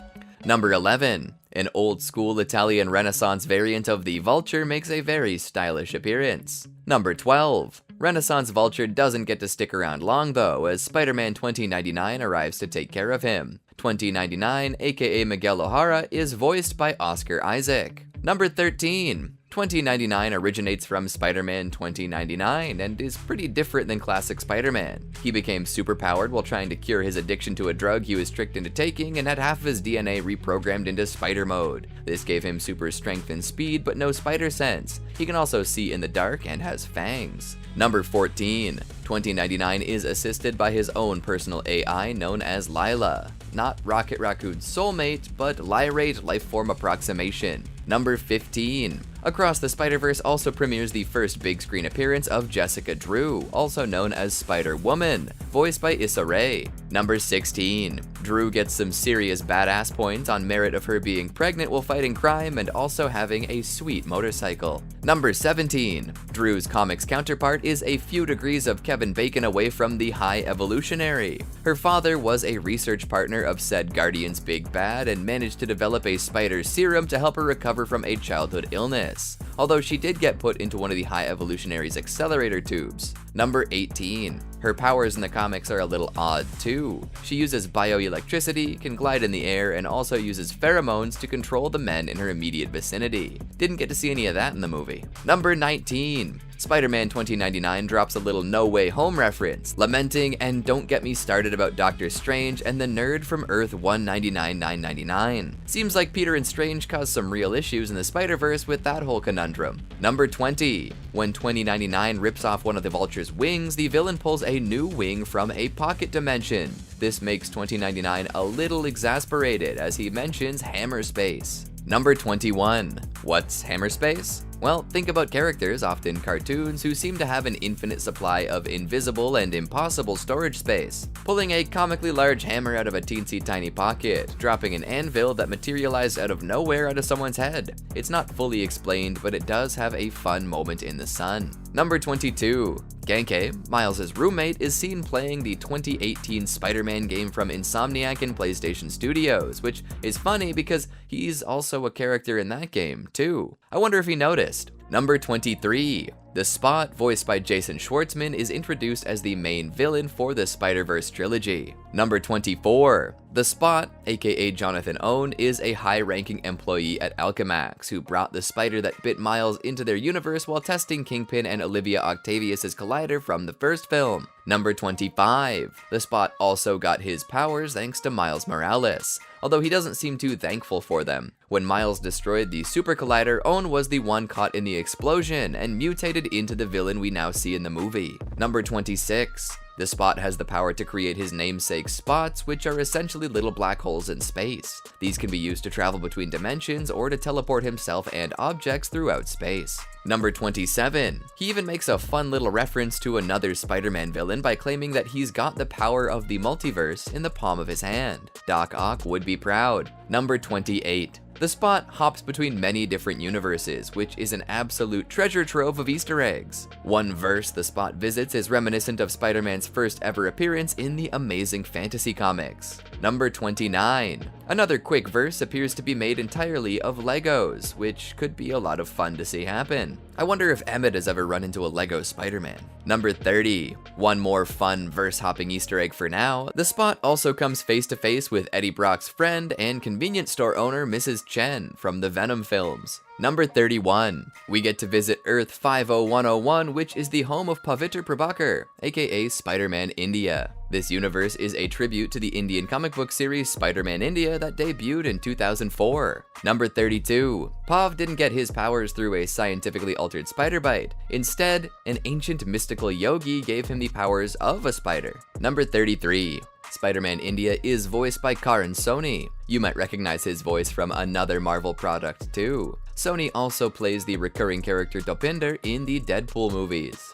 Number 11. An old-school Italian Renaissance variant of the Vulture makes a very stylish appearance. Number 12. Renaissance Vulture doesn't get to stick around long though, as Spider-Man 2099 arrives to take care of him. 2099, aka Miguel O'Hara, is voiced by Oscar Isaac. Number 13. 2099 originates from Spider-Man 2099 and is pretty different than classic Spider-Man. He became superpowered while trying to cure his addiction to a drug he was tricked into taking and had half of his DNA reprogrammed into spider mode. This gave him super strength and speed, but no spider sense. He can also see in the dark and has fangs. Number 14. 2099 is assisted by his own personal AI known as Lila. not Rocket Raccoon's soulmate, but Lyrate Lifeform Approximation. Number 15. Across the Spider-Verse also premieres the first big screen appearance of Jessica Drew, also known as Spider-Woman, voiced by Issa Rae. Number 16. Drew gets some serious badass points on merit of her being pregnant while fighting crime and also having a sweet motorcycle. Number 17. Drew's comics counterpart is a few degrees of Kevin Bacon away from the High Evolutionary. Her father was a research partner of said Guardian's Big Bad and managed to develop a spider serum to help her recover from a childhood illness, although she did get put into one of the High Evolutionary's accelerator tubes. Number 18. Her powers in the comics are a little odd too. She uses bioelectricity, can glide in the air, and also uses pheromones to control the men in her immediate vicinity. Didn't get to see any of that in the movie. Number 19. Spider-Man 2099 drops a little No Way Home reference, lamenting and don't get me started about Doctor Strange and the nerd from Earth 199,999. Seems like Peter and Strange caused some real issues in the Spider-Verse with that whole conundrum. Number 20. When 2099 rips off one of the Vulture's wings, the villain pulls a new wing from a pocket dimension. This makes 2099 a little exasperated as he mentions hammer space. Number 21. What's hammer space? Well, think about characters, often cartoons, who seem to have an infinite supply of invisible and impossible storage space. Pulling a comically large hammer out of a teensy tiny pocket, dropping an anvil that materialized out of nowhere out of someone's head. It's not fully explained, but it does have a fun moment in the sun. Number 22. Genke, Miles' roommate, is seen playing the 2018 Spider-Man game from Insomniac and PlayStation Studios, which is funny because he's also a character in that game, too. I wonder if he noticed. Number 23. The Spot, voiced by Jason Schwartzman, is introduced as the main villain for the Spider-Verse trilogy. Number 24. The Spot, aka Jonathan Owen, is a high-ranking employee at Alchemax who brought the spider that bit Miles into their universe while testing Kingpin and Olivia Octavius' collider from the first film. Number 25. The Spot also got his powers thanks to Miles Morales, although he doesn't seem too thankful for them. When Miles destroyed the Super Collider, Owen was the one caught in the explosion and mutated into the villain we now see in the movie. Number 26. The Spot has the power to create his namesake spots, which are essentially little black holes in space. These can be used to travel between dimensions or to teleport himself and objects throughout space. Number 27. He even makes a fun little reference to another Spider-Man villain by claiming that he's got the power of the multiverse in the palm of his hand. Doc Ock would be proud. Number 28. The Spot hops between many different universes, which is an absolute treasure trove of Easter eggs. One verse the Spot visits is reminiscent of Spider-Man's first ever appearance in the Amazing Fantasy comics. Number 29. Another quick verse appears to be made entirely of Legos, which could be a lot of fun to see happen. I wonder if Emmett has ever run into a Lego Spider-Man. Number 30. One more fun verse-hopping Easter egg for now. The Spot also comes face to face with Eddie Brock's friend and convenience store owner Mrs. Chen from the Venom films. Number 31. We get to visit Earth 50101, which is the home of Pavitr Prabhakar, aka Spider-Man India. This universe is a tribute to the Indian comic book series Spider-Man India that debuted in 2004. Number 32. Pav didn't get his powers through a scientifically altered spider bite. Instead, an ancient mystical yogi gave him the powers of a spider. Number 33. Spider-Man India is voiced by Karan Soni. You might recognize his voice from another Marvel product too. Sony also plays the recurring character Dopinder in the Deadpool movies.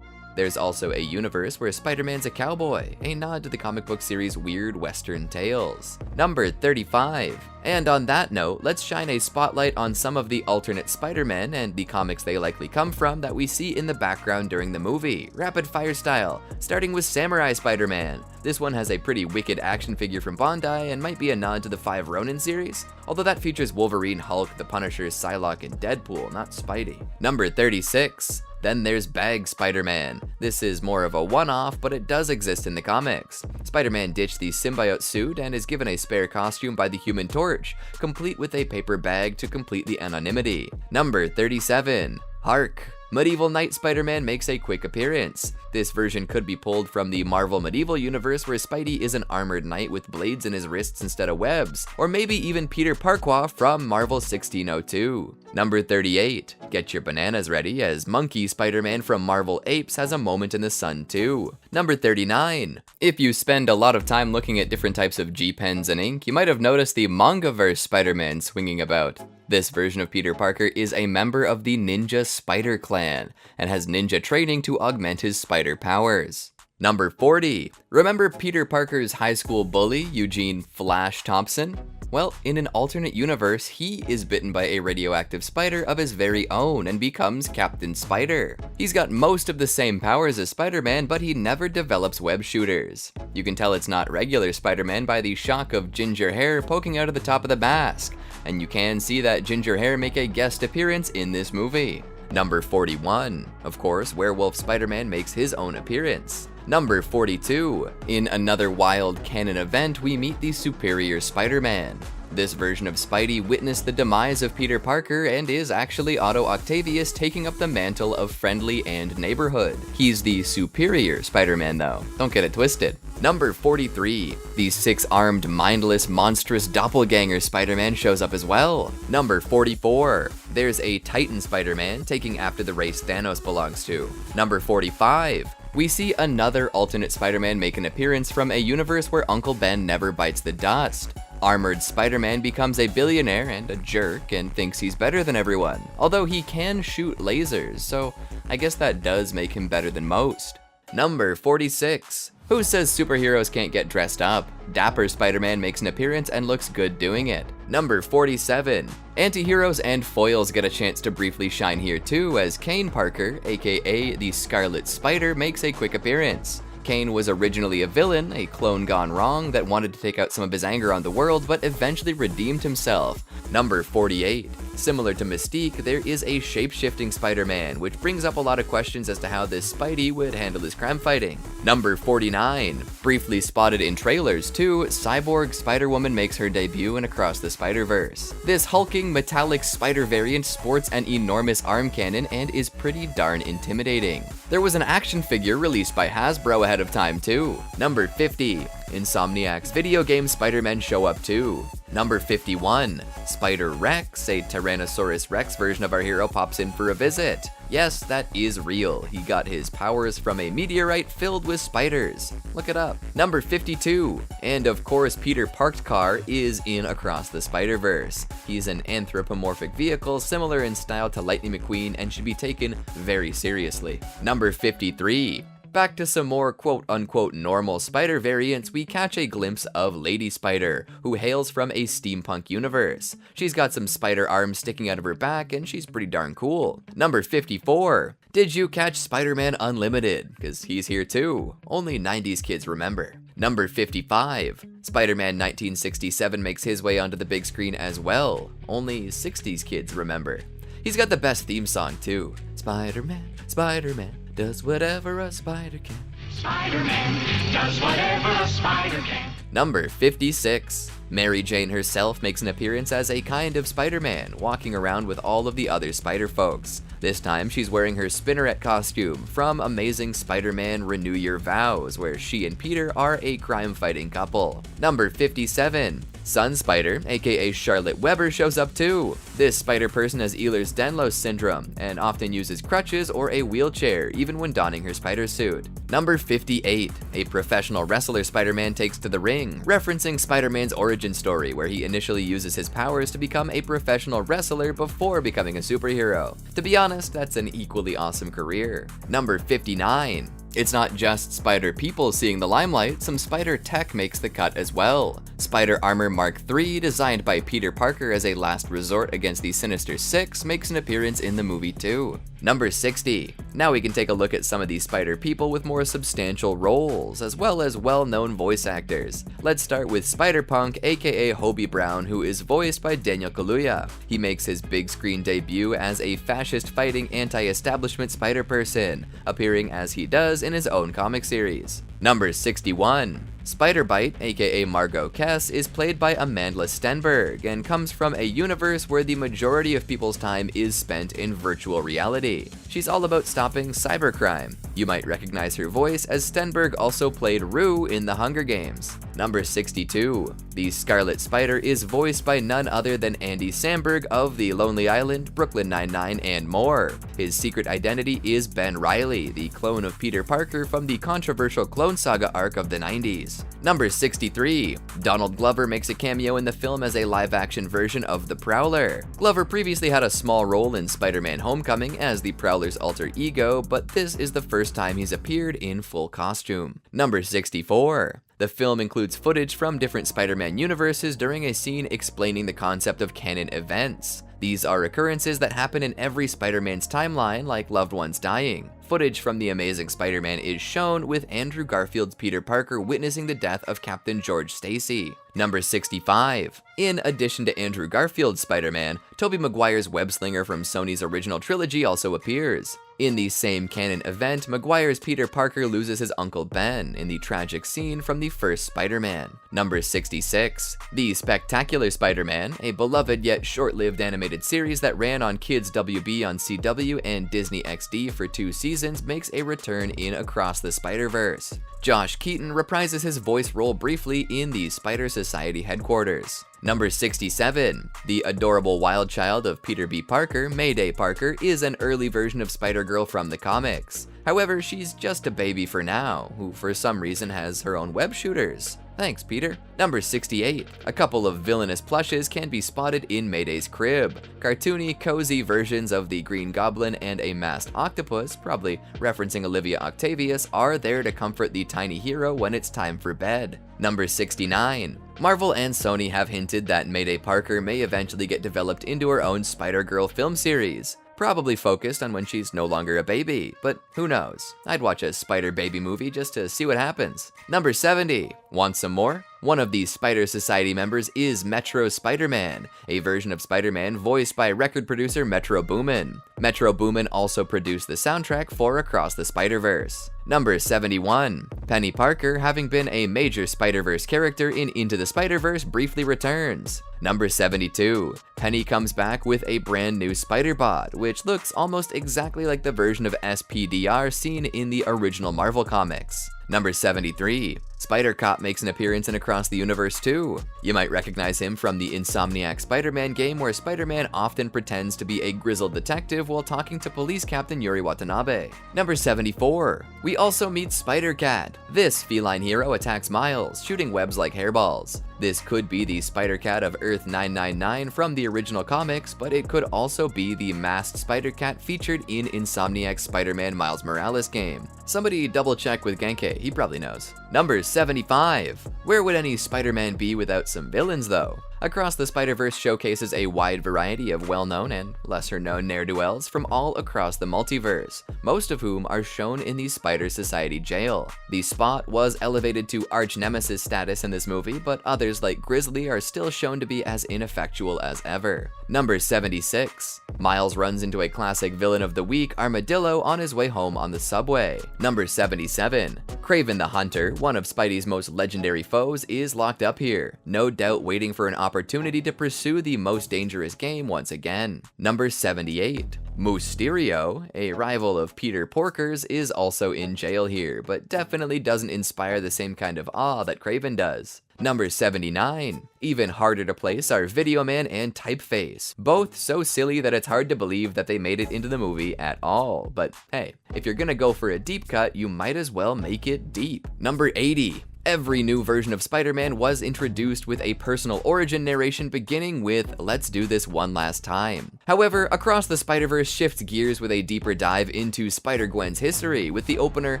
There's also a universe where Spider-Man's a cowboy, a nod to the comic book series Weird Western Tales. Number 35. And on that note, let's shine a spotlight on some of the alternate Spider-Men and the comics they likely come from that we see in the background during the movie, rapid fire style, starting with Samurai Spider-Man. This one has a pretty wicked action figure from Bondi and might be a nod to the 5 Ronin series, although that features Wolverine, Hulk, the Punisher, Psylocke, and Deadpool, not Spidey. Number 36. Then there's Bag Spider-Man. This is more of a one-off, but it does exist in the comics. Spider-Man ditched the symbiote suit and is given a spare costume by the Human Torch, complete with a paper bag to complete the anonymity. Number 37. Hark. Medieval Knight Spider-Man makes a quick appearance. This version could be pulled from the Marvel Medieval universe where Spidey is an armored knight with blades in his wrists instead of webs, or maybe even Peter Parquois from Marvel 1602. Number 38, get your bananas ready as Monkey Spider-Man from Marvel Apes has a moment in the sun too. Number 39, if you spend a lot of time looking at different types of G-pens and ink, you might have noticed the Mangaverse Spider-Man swinging about. This version of Peter Parker is a member of the Ninja Spider Clan and has ninja training to augment his spider powers. Number 40, remember Peter Parker's high school bully, Eugene Flash Thompson? Well, in an alternate universe, he is bitten by a radioactive spider of his very own and becomes Captain Spider. He's got most of the same powers as Spider-Man, but he never develops web shooters. You can tell it's not regular Spider-Man by the shock of ginger hair poking out of the top of the mask, and you can see that ginger hair make a guest appearance in this movie. Number 41, of course, Werewolf Spider-Man makes his own appearance. Number 42, in another wild canon event, we meet the Superior Spider-Man. This version of Spidey witnessed the demise of Peter Parker and is actually Otto Octavius taking up the mantle of Friendly and Neighborhood. He's the Superior Spider-Man though, don't get it twisted. Number 43, the six-armed, mindless, monstrous doppelganger Spider-Man shows up as well. Number 44, there's a Titan Spider-Man taking after the race Thanos belongs to. Number 45, we see another alternate Spider-Man make an appearance from a universe where Uncle Ben never bites the dust. Armored Spider-Man becomes a billionaire and a jerk and thinks he's better than everyone, although he can shoot lasers, so I guess that does make him better than most. Number 46. Who says superheroes can't get dressed up? Dapper Spider-Man makes an appearance and looks good doing it. Number 47. Anti-heroes and foils get a chance to briefly shine here too, as Kane Parker, aka the Scarlet Spider, makes a quick appearance. Kane was originally a villain, a clone gone wrong that wanted to take out some of his anger on the world, but eventually redeemed himself. Number 48. Similar to Mystique, there is a shape-shifting Spider-Man, which brings up a lot of questions as to how this Spidey would handle his crime fighting. Number 49. Briefly spotted in trailers too, Cyborg Spider-Woman makes her debut in Across the Spider-Verse. This hulking, metallic spider variant sports an enormous arm cannon and is pretty darn intimidating. There was an action figure released by Hasbro ahead of time too. Number 50. Insomniac's video game Spider-Men show up too. Number 51. Spider-Rex, a Tyrannosaurus Rex version of our hero, pops in for a visit. Yes, that is real. He got his powers from a meteorite filled with spiders. Look it up. Number 52. And of course, Peter Parked Car is in Across the Spider-Verse. He's an anthropomorphic vehicle similar in style to Lightning McQueen and should be taken very seriously. Number 53. Back to some more quote-unquote normal spider variants, we catch a glimpse of Lady Spider, who hails from a steampunk universe. She's got some spider arms sticking out of her back, and she's pretty darn cool. Number 54. Did you catch Spider-Man Unlimited? Because he's here too. Only 90s kids remember. Number 55. Spider-Man 1967 makes his way onto the big screen as well. Only 60s kids remember. He's got the best theme song too. Spider-Man, Spider-Man does whatever a spider can. Spider-Man does whatever a spider can. Number 56. Mary Jane herself makes an appearance as a kind of Spider-Man, walking around with all of the other spider folks. This time she's wearing her spinneret costume from Amazing Spider-Man Renew Your Vows, where she and Peter are a crime-fighting couple. Number 57. Sun Spider, aka Charlotte Weber, shows up too. This spider person has Ehlers-Danlos syndrome and often uses crutches or a wheelchair even when donning her spider suit. Number 58. A professional wrestler Spider-Man takes to the ring, referencing Spider-Man's origin story where he initially uses his powers to become a professional wrestler before becoming a superhero. To be honest, that's an equally awesome career. Number 59. It's not just spider people seeing the limelight, some spider tech makes the cut as well. Spider Armor Mark III, designed by Peter Parker as a last resort against the Sinister Six, makes an appearance in the movie too. Number 60. Now we can take a look at some of these spider people with more substantial roles, as well as well-known voice actors. Let's start with Spider-Punk, aka Hobie Brown, who is voiced by Daniel Kaluuya. He makes his big screen debut as a fascist-fighting anti-establishment spider person, appearing as he does in his own comic series. Number 61. Spider-Bite, aka Margot Kess, is played by Amanda Stenberg and comes from a universe where the majority of people's time is spent in virtual reality. She's all about stopping cybercrime. You might recognize her voice as Stenberg also played Rue in The Hunger Games. Number 62. The Scarlet Spider is voiced by none other than Andy Samberg of The Lonely Island, Brooklyn Nine-Nine, and more. His secret identity is Ben Reilly, the clone of Peter Parker from the controversial Clone Saga arc of the 90s. Number 63. Donald Glover makes a cameo in the film as a live-action version of the Prowler. Glover previously had a small role in Spider-Man Homecoming as the Prowler's alter ego, but this is the first time he's appeared in full costume. Number 64. The film includes footage from different Spider-Man universes during a scene explaining the concept of canon events. These are occurrences that happen in every Spider-Man's timeline, like loved ones dying. Footage from The Amazing Spider-Man is shown, with Andrew Garfield's Peter Parker witnessing the death of Captain George Stacy. Number 65. In addition to Andrew Garfield's Spider-Man, Tobey Maguire's web-slinger from Sony's original trilogy also appears. In the same canon event, Maguire's Peter Parker loses his Uncle Ben in the tragic scene from the first Spider-Man. Number 66. The Spectacular Spider-Man, a beloved yet short-lived animated series that ran on Kids WB on CW and Disney XD for 2 seasons, makes a return in Across the Spider-Verse. Josh Keaton reprises his voice role briefly in the Spider Society headquarters. Number 67. The adorable wild child of Peter B. Parker, Mayday Parker, is an early version of Spider-Girl from the comics. However, she's just a baby for now, who for some reason has her own web shooters. Thanks, Peter. Number 68. A couple of villainous plushes can be spotted in Mayday's crib. Cartoony, cozy versions of the Green Goblin and a masked octopus, probably referencing Olivia Octavius, are there to comfort the tiny hero when it's time for bed. Number 69. Marvel and Sony have hinted that Mayday Parker may eventually get developed into her own Spider-Girl film series. Probably focused on when she's no longer a baby, but who knows? I'd watch a Spider Baby movie just to see what happens. Number 70. Want some more? One of the Spider Society members is Metro Spider-Man, a version of Spider-Man voiced by record producer Metro Boomin. Metro Boomin also produced the soundtrack for Across the Spider-Verse. Number 71. Penny Parker, having been a major Spider-Verse character in Into the Spider-Verse, briefly returns. Number 72. Penny comes back with a brand new Spider-Bot, which looks almost exactly like the version of SPDR seen in the original Marvel comics. Number 73. Spider-Cop makes an appearance in Across the Universe too. You might recognize him from the Insomniac Spider-Man game, where Spider-Man often pretends to be a grizzled detective while talking to police captain Yuri Watanabe. Number 74. We also meet Spider-Cat. This feline hero attacks Miles, shooting webs like hairballs. This could be the Spider-Cat of Earth 999 from the original comics, but it could also be the masked Spider-Cat featured in Insomniac's Spider-Man Miles Morales game. Somebody double check with Genke, he probably knows. Number 75. Where would any Spider-Man be without some villains though? Across the Spider-Verse showcases a wide variety of well-known and lesser-known ne'er-do-wells from all across the multiverse, most of whom are shown in the Spider Society jail. The Spot was elevated to arch-nemesis status in this movie, but others like Grizzly are still shown to be as ineffectual as ever. Number 76. Miles runs into a classic villain of the week, Armadillo, on his way home on the subway. Number 77. Kraven the Hunter, one of Spidey's most legendary foes, is locked up here, no doubt waiting for an opportunity to pursue the most dangerous game once again. Number 78. Mysterio, a rival of Peter Porker's, is also in jail here, but definitely doesn't inspire the same kind of awe that Kraven does. Number 79. Even harder to place are Video Man and Typeface, both so silly that it's hard to believe that they made it into the movie at all. But hey, if you're gonna go for a deep cut, you might as well make it deep. Number 80. Every new version of Spider-Man was introduced with a personal origin narration beginning with "Let's do this one last time." However, Across the Spider-Verse shifts gears with a deeper dive into Spider-Gwen's history with the opener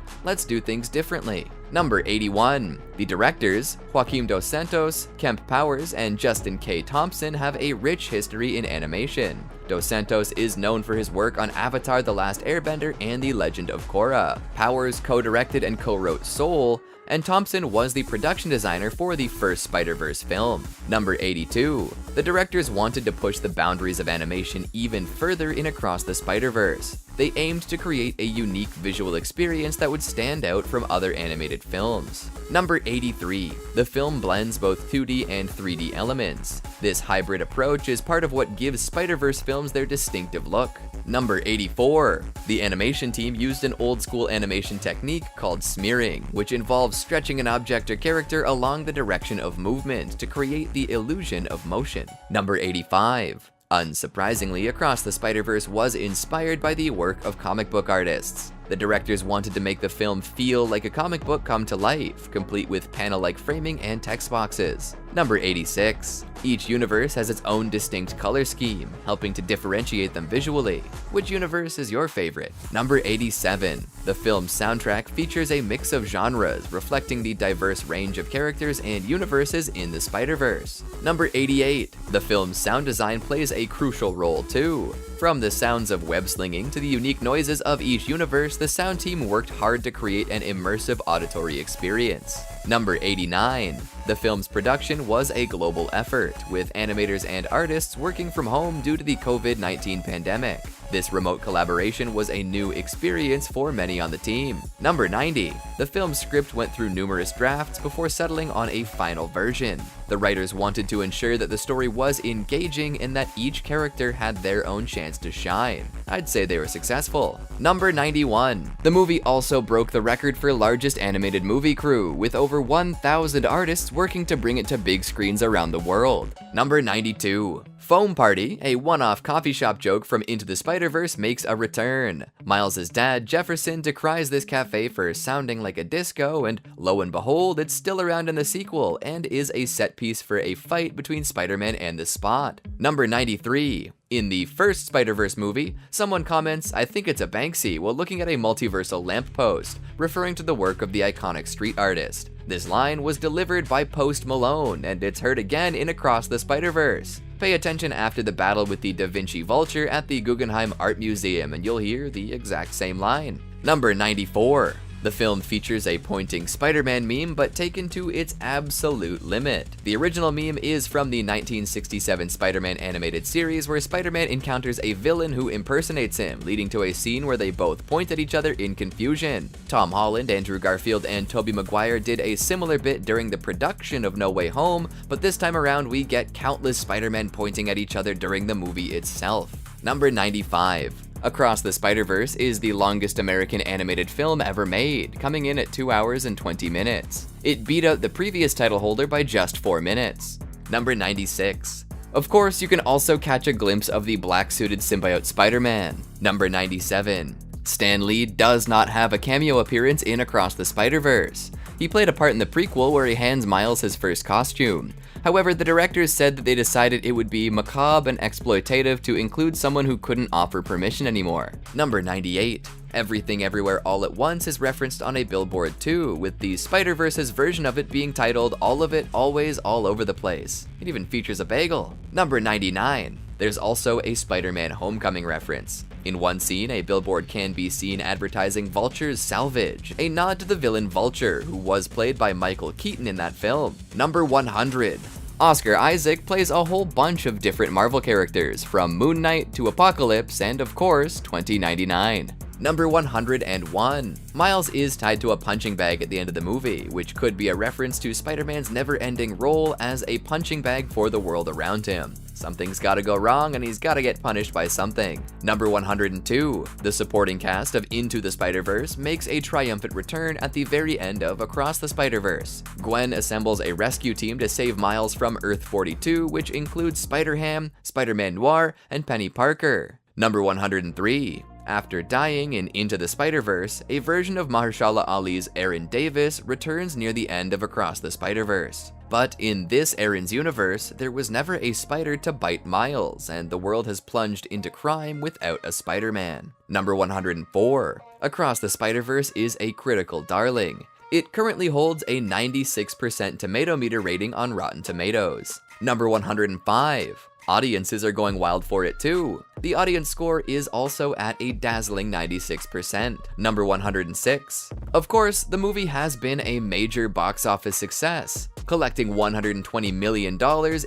"Let's do things differently." Number 81. The directors, Joaquim Dos Santos, Kemp Powers, and Justin K. Thompson, have a rich history in animation. Dos Santos is known for his work on Avatar: The Last Airbender and The Legend of Korra. Powers co-directed and co-wrote Soul, and Thompson was the production designer for the first Spider-Verse film. Number 82. The directors wanted to push the boundaries of animation even further in Across the Spider-Verse. They aimed to create a unique visual experience that would stand out from other animated films. Number 83. The film blends both 2D and 3D elements. This hybrid approach is part of what gives Spider-Verse films their distinctive look. Number 84. The animation team used an old-school animation technique called smearing, which involves stretching an object or character along the direction of movement to create the illusion of motion. Number 85. Unsurprisingly, Across the Spider-Verse was inspired by the work of comic book artists. The directors wanted to make the film feel like a comic book come to life, complete with panel-like framing and text boxes. Number 86. Each universe has its own distinct color scheme, helping to differentiate them visually. Which universe is your favorite? Number 87. The film's soundtrack features a mix of genres, reflecting the diverse range of characters and universes in the Spider-Verse. Number 88. The film's sound design plays a crucial role too. From the sounds of web-slinging to the unique noises of each universe, the sound team worked hard to create an immersive auditory experience. Number 89. The film's production was a global effort, with animators and artists working from home due to the COVID-19 pandemic. This remote collaboration was a new experience for many on the team. Number 90. The film's script went through numerous drafts before settling on a final version. The writers wanted to ensure that the story was engaging and that each character had their own chance to shine. I'd say they were successful. Number 91. The movie also broke the record for largest animated movie crew, with over 1,000 artists working to bring it to big screens around the world. Number 92. Foam Party, a one-off coffee shop joke from Into the Spider-Verse, makes a return. Miles' dad, Jefferson, decries this cafe for sounding like a disco, and lo and behold, it's still around in the sequel and is a set piece for a fight between Spider-Man and the Spot. Number 93. In the first Spider-Verse movie, someone comments, "I think it's a Banksy," while looking at a multiversal lamppost, referring to the work of the iconic street artist. This line was delivered by Post Malone, and it's heard again in Across the Spider-Verse. Pay attention after the battle with the Da Vinci Vulture at the Guggenheim Art Museum, and you'll hear the exact same line. Number 94. The film features a pointing Spider-Man meme, but taken to its absolute limit. The original meme is from the 1967 Spider-Man animated series, where Spider-Man encounters a villain who impersonates him, leading to a scene where they both point at each other in confusion. Tom Holland, Andrew Garfield, and Tobey Maguire did a similar bit during the production of No Way Home, but this time around we get countless Spider-Men pointing at each other during the movie itself. Number 95. Across the Spider-Verse is the longest American animated film ever made, coming in at 2 hours and 20 minutes. It beat out the previous title holder by just 4 minutes. Number 96. Of course, you can also catch a glimpse of the black-suited symbiote Spider-Man. Number 97. Stan Lee does not have a cameo appearance in Across the Spider-Verse. He played a part in the prequel where he hands Miles his first costume. However, the directors said that they decided it would be macabre and exploitative to include someone who couldn't offer permission anymore. Number 98. Everything Everywhere All at Once is referenced on a billboard too, with the Spider-Verse's version of it being titled All of It, Always, All Over the Place. It even features a bagel. Number 99. There's also a Spider-Man Homecoming reference. In one scene, a billboard can be seen advertising Vulture's Salvage, a nod to the villain Vulture, who was played by Michael Keaton in that film. Number 100. Oscar Isaac plays a whole bunch of different Marvel characters, from Moon Knight to Apocalypse and, of course, 2099. Number 101. Miles is tied to a punching bag at the end of the movie, which could be a reference to Spider-Man's never-ending role as a punching bag for the world around him. Something's gotta go wrong and he's gotta get punished by something. Number 102. The supporting cast of Into the Spider-Verse makes a triumphant return at the very end of Across the Spider-Verse. Gwen assembles a rescue team to save Miles from Earth 42, which includes Spider-Ham, Spider-Man Noir, and Penny Parker. Number 103. After dying in Into the Spider-Verse, a version of Mahershala Ali's Aaron Davis returns near the end of Across the Spider-Verse. But in this Aaron's universe, there was never a spider to bite Miles, and the world has plunged into crime without a Spider-Man. Number 104. Across the Spider-Verse is a critical darling. It currently holds a 96% tomato meter rating on Rotten Tomatoes. Number 105. Audiences are going wild for it too. The audience score is also at a dazzling 96%, number 106. Of course, the movie has been a major box office success, collecting $120 million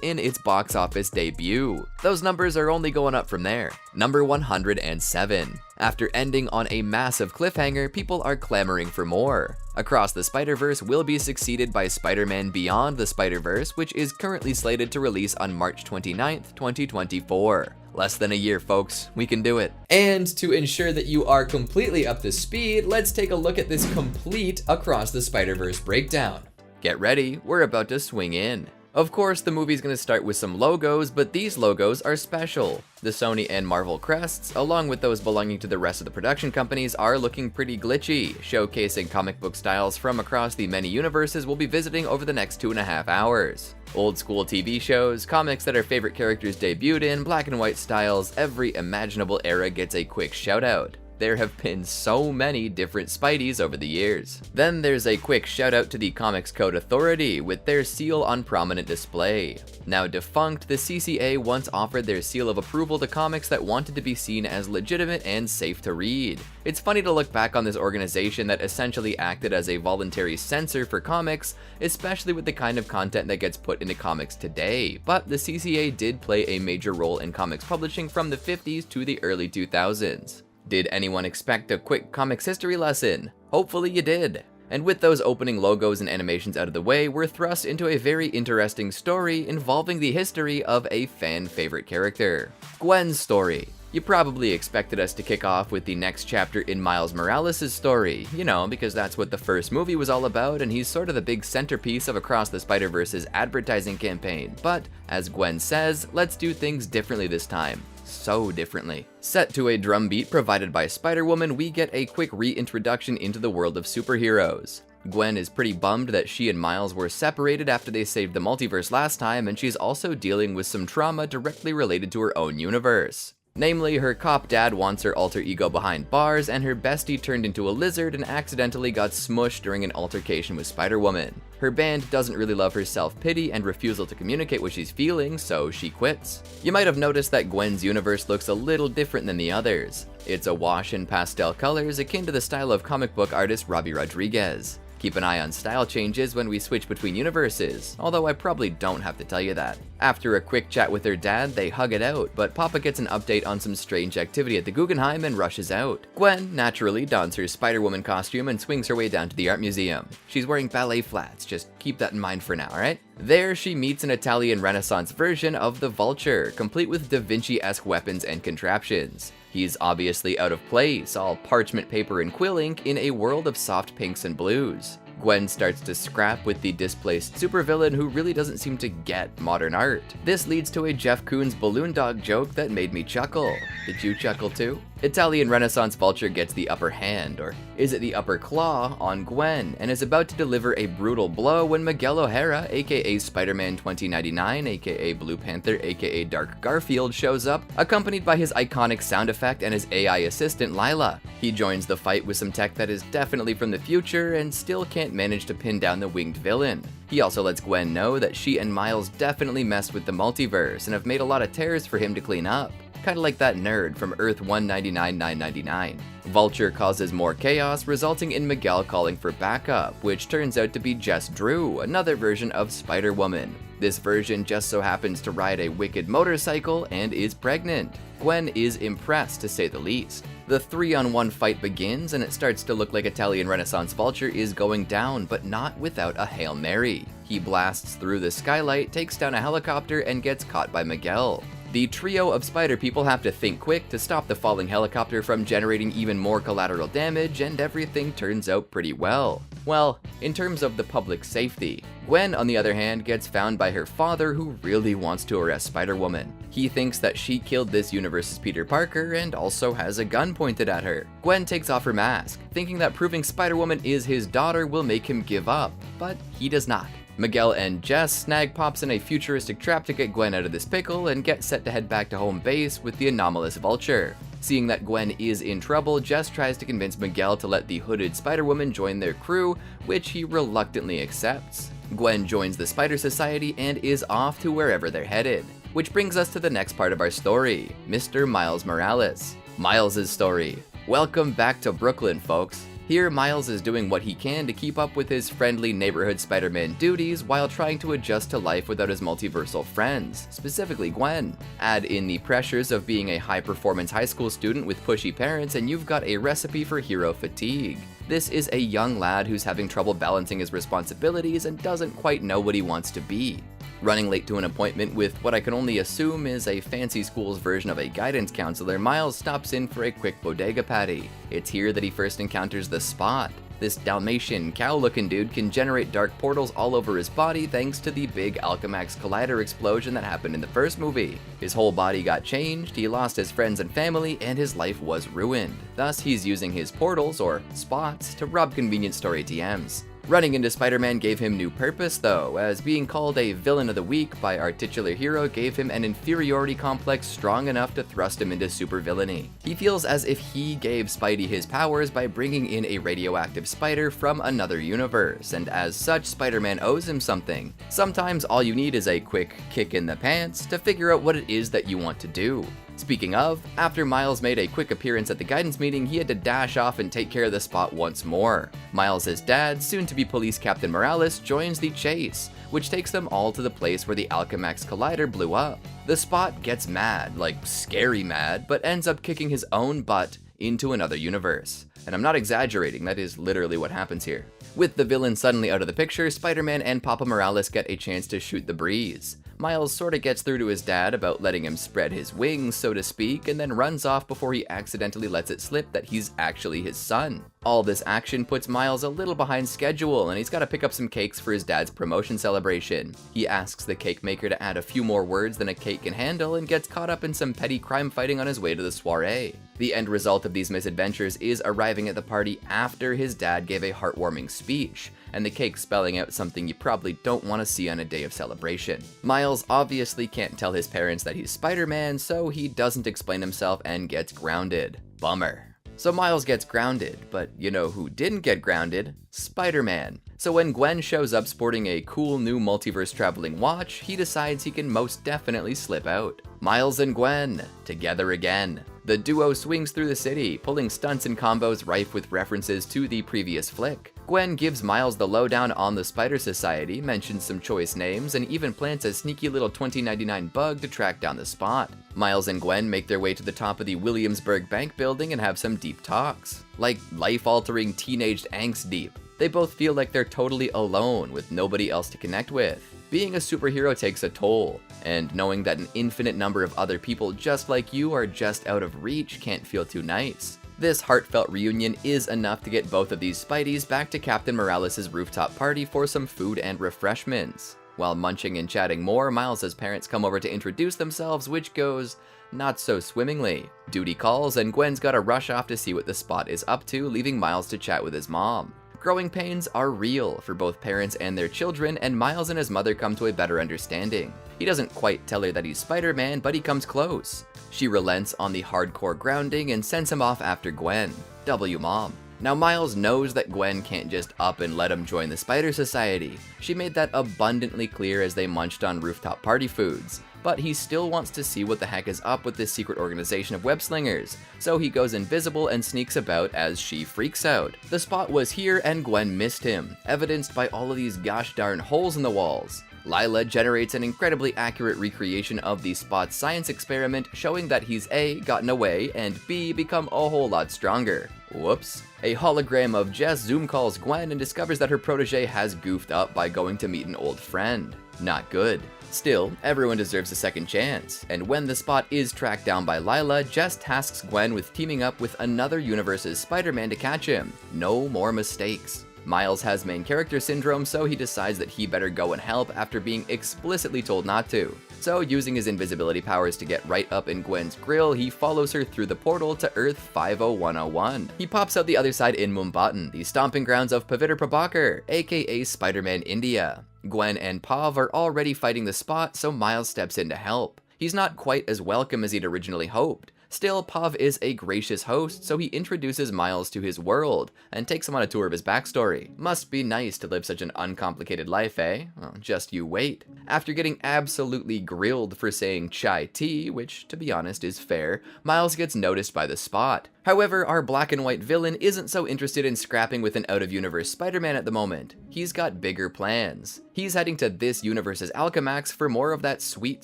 in its box office debut. Those numbers are only going up from there. Number 107. After ending on a massive cliffhanger, people are clamoring for more. Across the Spider-Verse will be succeeded by Spider-Man Beyond the Spider-Verse, which is currently slated to release on March 29th, 2024. Less than a year, folks. We can do it. And to ensure that you are completely up to speed, let's take a look at this complete Across the Spider-Verse breakdown. Get ready, we're about to swing in. Of course, the movie's gonna start with some logos, but these logos are special. The Sony and Marvel crests, along with those belonging to the rest of the production companies, are looking pretty glitchy, showcasing comic book styles from across the many universes we'll be visiting over the next 2.5 hours. Old school TV shows, comics that our favorite characters debuted in, black and white styles, every imaginable era gets a quick shout out. There have been so many different Spideys over the years. Then there's a quick shout out to the Comics Code Authority with their seal on prominent display. Now defunct, the CCA once offered their seal of approval to comics that wanted to be seen as legitimate and safe to read. It's funny to look back on this organization that essentially acted as a voluntary censor for comics, especially with the kind of content that gets put into comics today, but the CCA did play a major role in comics publishing from the 50s to the early 2000s. Did anyone expect a quick comics history lesson? Hopefully you did. And with those opening logos and animations out of the way, we're thrust into a very interesting story involving the history of a fan favorite character, Gwen's story. You probably expected us to kick off with the next chapter in Miles Morales' story, you know, because that's what the first movie was all about and he's sort of the big centerpiece of Across the Spider-Verse's advertising campaign. But, as Gwen says, let's do things differently this time. So differently. Set to a drum beat provided by Spider-Woman, we get a quick reintroduction into the world of superheroes. Gwen is pretty bummed that she and Miles were separated after they saved the multiverse last time, and she's also dealing with some trauma directly related to her own universe. Namely, her cop dad wants her alter ego behind bars, and her bestie turned into a lizard and accidentally got smushed during an altercation with Spider-Woman. Her band doesn't really love her self-pity and refusal to communicate what she's feeling, so she quits. You might have noticed that Gwen's universe looks a little different than the others. It's a wash in pastel colors akin to the style of comic book artist Robbie Rodriguez. Keep an eye on style changes when we switch between universes, although I probably don't have to tell you that. After a quick chat with her dad, they hug it out, but Papa gets an update on some strange activity at the Guggenheim and rushes out. Gwen naturally dons her Spider-Woman costume and swings her way down to the art museum. She's wearing ballet flats, just keep that in mind for now, alright? There, she meets an Italian Renaissance version of the Vulture, complete with Da Vinci-esque weapons and contraptions. He's obviously out of place, all parchment paper and quill ink in a world of soft pinks and blues. Gwen starts to scrap with the displaced supervillain who really doesn't seem to get modern art. This leads to a Jeff Koons balloon dog joke that made me chuckle. Did you chuckle too? Italian Renaissance Vulture gets the upper hand, or is it the upper claw, on Gwen, and is about to deliver a brutal blow when Miguel O'Hara, aka Spider-Man 2099, aka Blue Panther, aka Dark Garfield, shows up, accompanied by his iconic sound effect and his AI assistant Lila. He joins the fight with some tech that is definitely from the future and still can't manage to pin down the winged villain. He also lets Gwen know that she and Miles definitely messed with the multiverse and have made a lot of tears for him to clean up. Kinda like that nerd from Earth 199999. Vulture causes more chaos, resulting in Miguel calling for backup, which turns out to be Jess Drew, another version of Spider-Woman. This version just so happens to ride a wicked motorcycle and is pregnant. Gwen is impressed, to say the least. The 3-on-1 fight begins, and it starts to look like Italian Renaissance Vulture is going down, but not without a Hail Mary. He blasts through the skylight, takes down a helicopter, and gets caught by Miguel. The trio of spider people have to think quick to stop the falling helicopter from generating even more collateral damage, and everything turns out pretty well. Well, in terms of the public safety. Gwen, on the other hand, gets found by her father, who really wants to arrest Spider-Woman. He thinks that she killed this universe's Peter Parker and also has a gun pointed at her. Gwen takes off her mask, thinking that proving Spider-Woman is his daughter will make him give up, but he does not. Miguel and Jess snag Pops in a futuristic trap to get Gwen out of this pickle and get set to head back to home base with the anomalous Vulture. Seeing that Gwen is in trouble, Jess tries to convince Miguel to let the hooded Spider-Woman join their crew, which he reluctantly accepts. Gwen joins the Spider Society and is off to wherever they're headed. Which brings us to the next part of our story, Mr. Miles Morales. Miles' story. Welcome back to Brooklyn, folks. Here, Miles is doing what he can to keep up with his friendly neighborhood Spider-Man duties while trying to adjust to life without his multiversal friends, specifically Gwen. Add in the pressures of being a high-performance high school student with pushy parents and you've got a recipe for hero fatigue. This is a young lad who's having trouble balancing his responsibilities and doesn't quite know what he wants to be. Running late to an appointment with what I can only assume is a fancy school's version of a guidance counselor, Miles stops in for a quick bodega patty. It's here that he first encounters the Spot. This Dalmatian, cow-looking dude can generate dark portals all over his body thanks to the big Alchemax Collider explosion that happened in the first movie. His whole body got changed, he lost his friends and family, and his life was ruined. Thus, he's using his portals, or spots, to rob convenience store ATMs. Running into Spider-Man gave him new purpose though, as being called a villain of the week by our titular hero gave him an inferiority complex strong enough to thrust him into supervillainy. He feels as if he gave Spidey his powers by bringing in a radioactive spider from another universe, and as such Spider-Man owes him something. Sometimes all you need is a quick kick in the pants to figure out what it is that you want to do. Speaking of, after Miles made a quick appearance at the guidance meeting, he had to dash off and take care of the Spot once more. Miles' dad, soon-to-be police Captain Morales, joins the chase, which takes them all to the place where the Alchemax Collider blew up. The Spot gets mad, like scary mad, but ends up kicking his own butt into another universe. And I'm not exaggerating, that is literally what happens here. With the villain suddenly out of the picture, Spider-Man and Papa Morales get a chance to shoot the breeze. Miles sorta gets through to his dad about letting him spread his wings, so to speak, and then runs off before he accidentally lets it slip that he's actually his son. All this action puts Miles a little behind schedule, and he's gotta pick up some cakes for his dad's promotion celebration. He asks the cake maker to add a few more words than a cake can handle and gets caught up in some petty crime fighting on his way to the soiree. The end result of these misadventures is arriving at the party after his dad gave a heartwarming speech, and the cake spelling out something you probably don't want to see on a day of celebration. Miles obviously can't tell his parents that he's Spider-Man, so he doesn't explain himself and gets grounded. Bummer. So Miles gets grounded, but you know who didn't get grounded? Spider-Man. So when Gwen shows up sporting a cool new multiverse traveling watch, he decides he can most definitely slip out. Miles and Gwen, together again. The duo swings through the city, pulling stunts and combos rife with references to the previous flick. Gwen gives Miles the lowdown on the Spider Society, mentions some choice names, and even plants a sneaky little $20.99 bug to track down the Spot. Miles and Gwen make their way to the top of the Williamsburg Bank building and have some deep talks. Like life-altering teenage angst deep. They both feel like they're totally alone with nobody else to connect with. Being a superhero takes a toll, and knowing that an infinite number of other people just like you are just out of reach can't feel too nice. This heartfelt reunion is enough to get both of these Spideys back to Captain Morales' rooftop party for some food and refreshments. While munching and chatting more, Miles' parents come over to introduce themselves, which goes not so swimmingly. Duty calls, and Gwen's gotta rush off to see what the Spot is up to, leaving Miles to chat with his mom. Growing pains are real for both parents and their children, and Miles and his mother come to a better understanding. He doesn't quite tell her that he's Spider-Man, but he comes close. She relents on the hardcore grounding and sends him off after Gwen. W Mom. Now Miles knows that Gwen can't just up and let him join the Spider Society. She made that abundantly clear as they munched on rooftop party foods. But he still wants to see what the heck is up with this secret organization of web-slingers, so he goes invisible and sneaks about as she freaks out. The Spot was here and Gwen missed him, evidenced by all of these gosh darn holes in the walls. Lila generates an incredibly accurate recreation of the Spot's science experiment, showing that he's A, gotten away, and B, become a whole lot stronger. Whoops. A hologram of Jess Zoom calls Gwen and discovers that her protege has goofed up by going to meet an old friend. Not good. Still, everyone deserves a second chance, and when the Spot is tracked down by Lila, Jess tasks Gwen with teaming up with another universe's Spider-Man to catch him. No more mistakes. Miles has main character syndrome, so he decides that he better go and help after being explicitly told not to. So, using his invisibility powers to get right up in Gwen's grill, he follows her through the portal to Earth 50101. He pops out the other side in Mumbattan, the stomping grounds of Paviter Prabhakar, aka Spider-Man India. Gwen and Pav are already fighting the Spot, so Miles steps in to help. He's not quite as welcome as he'd originally hoped. Still, Pav is a gracious host, so he introduces Miles to his world and takes him on a tour of his backstory. Must be nice to live such an uncomplicated life, eh? Well, just you wait. After getting absolutely grilled for saying chai tea, which to be honest is fair, Miles gets noticed by the Spot. However, our black and white villain isn't so interested in scrapping with an out-of-universe Spider-Man at the moment. He's got bigger plans. He's heading to this universe's Alchemax for more of that sweet,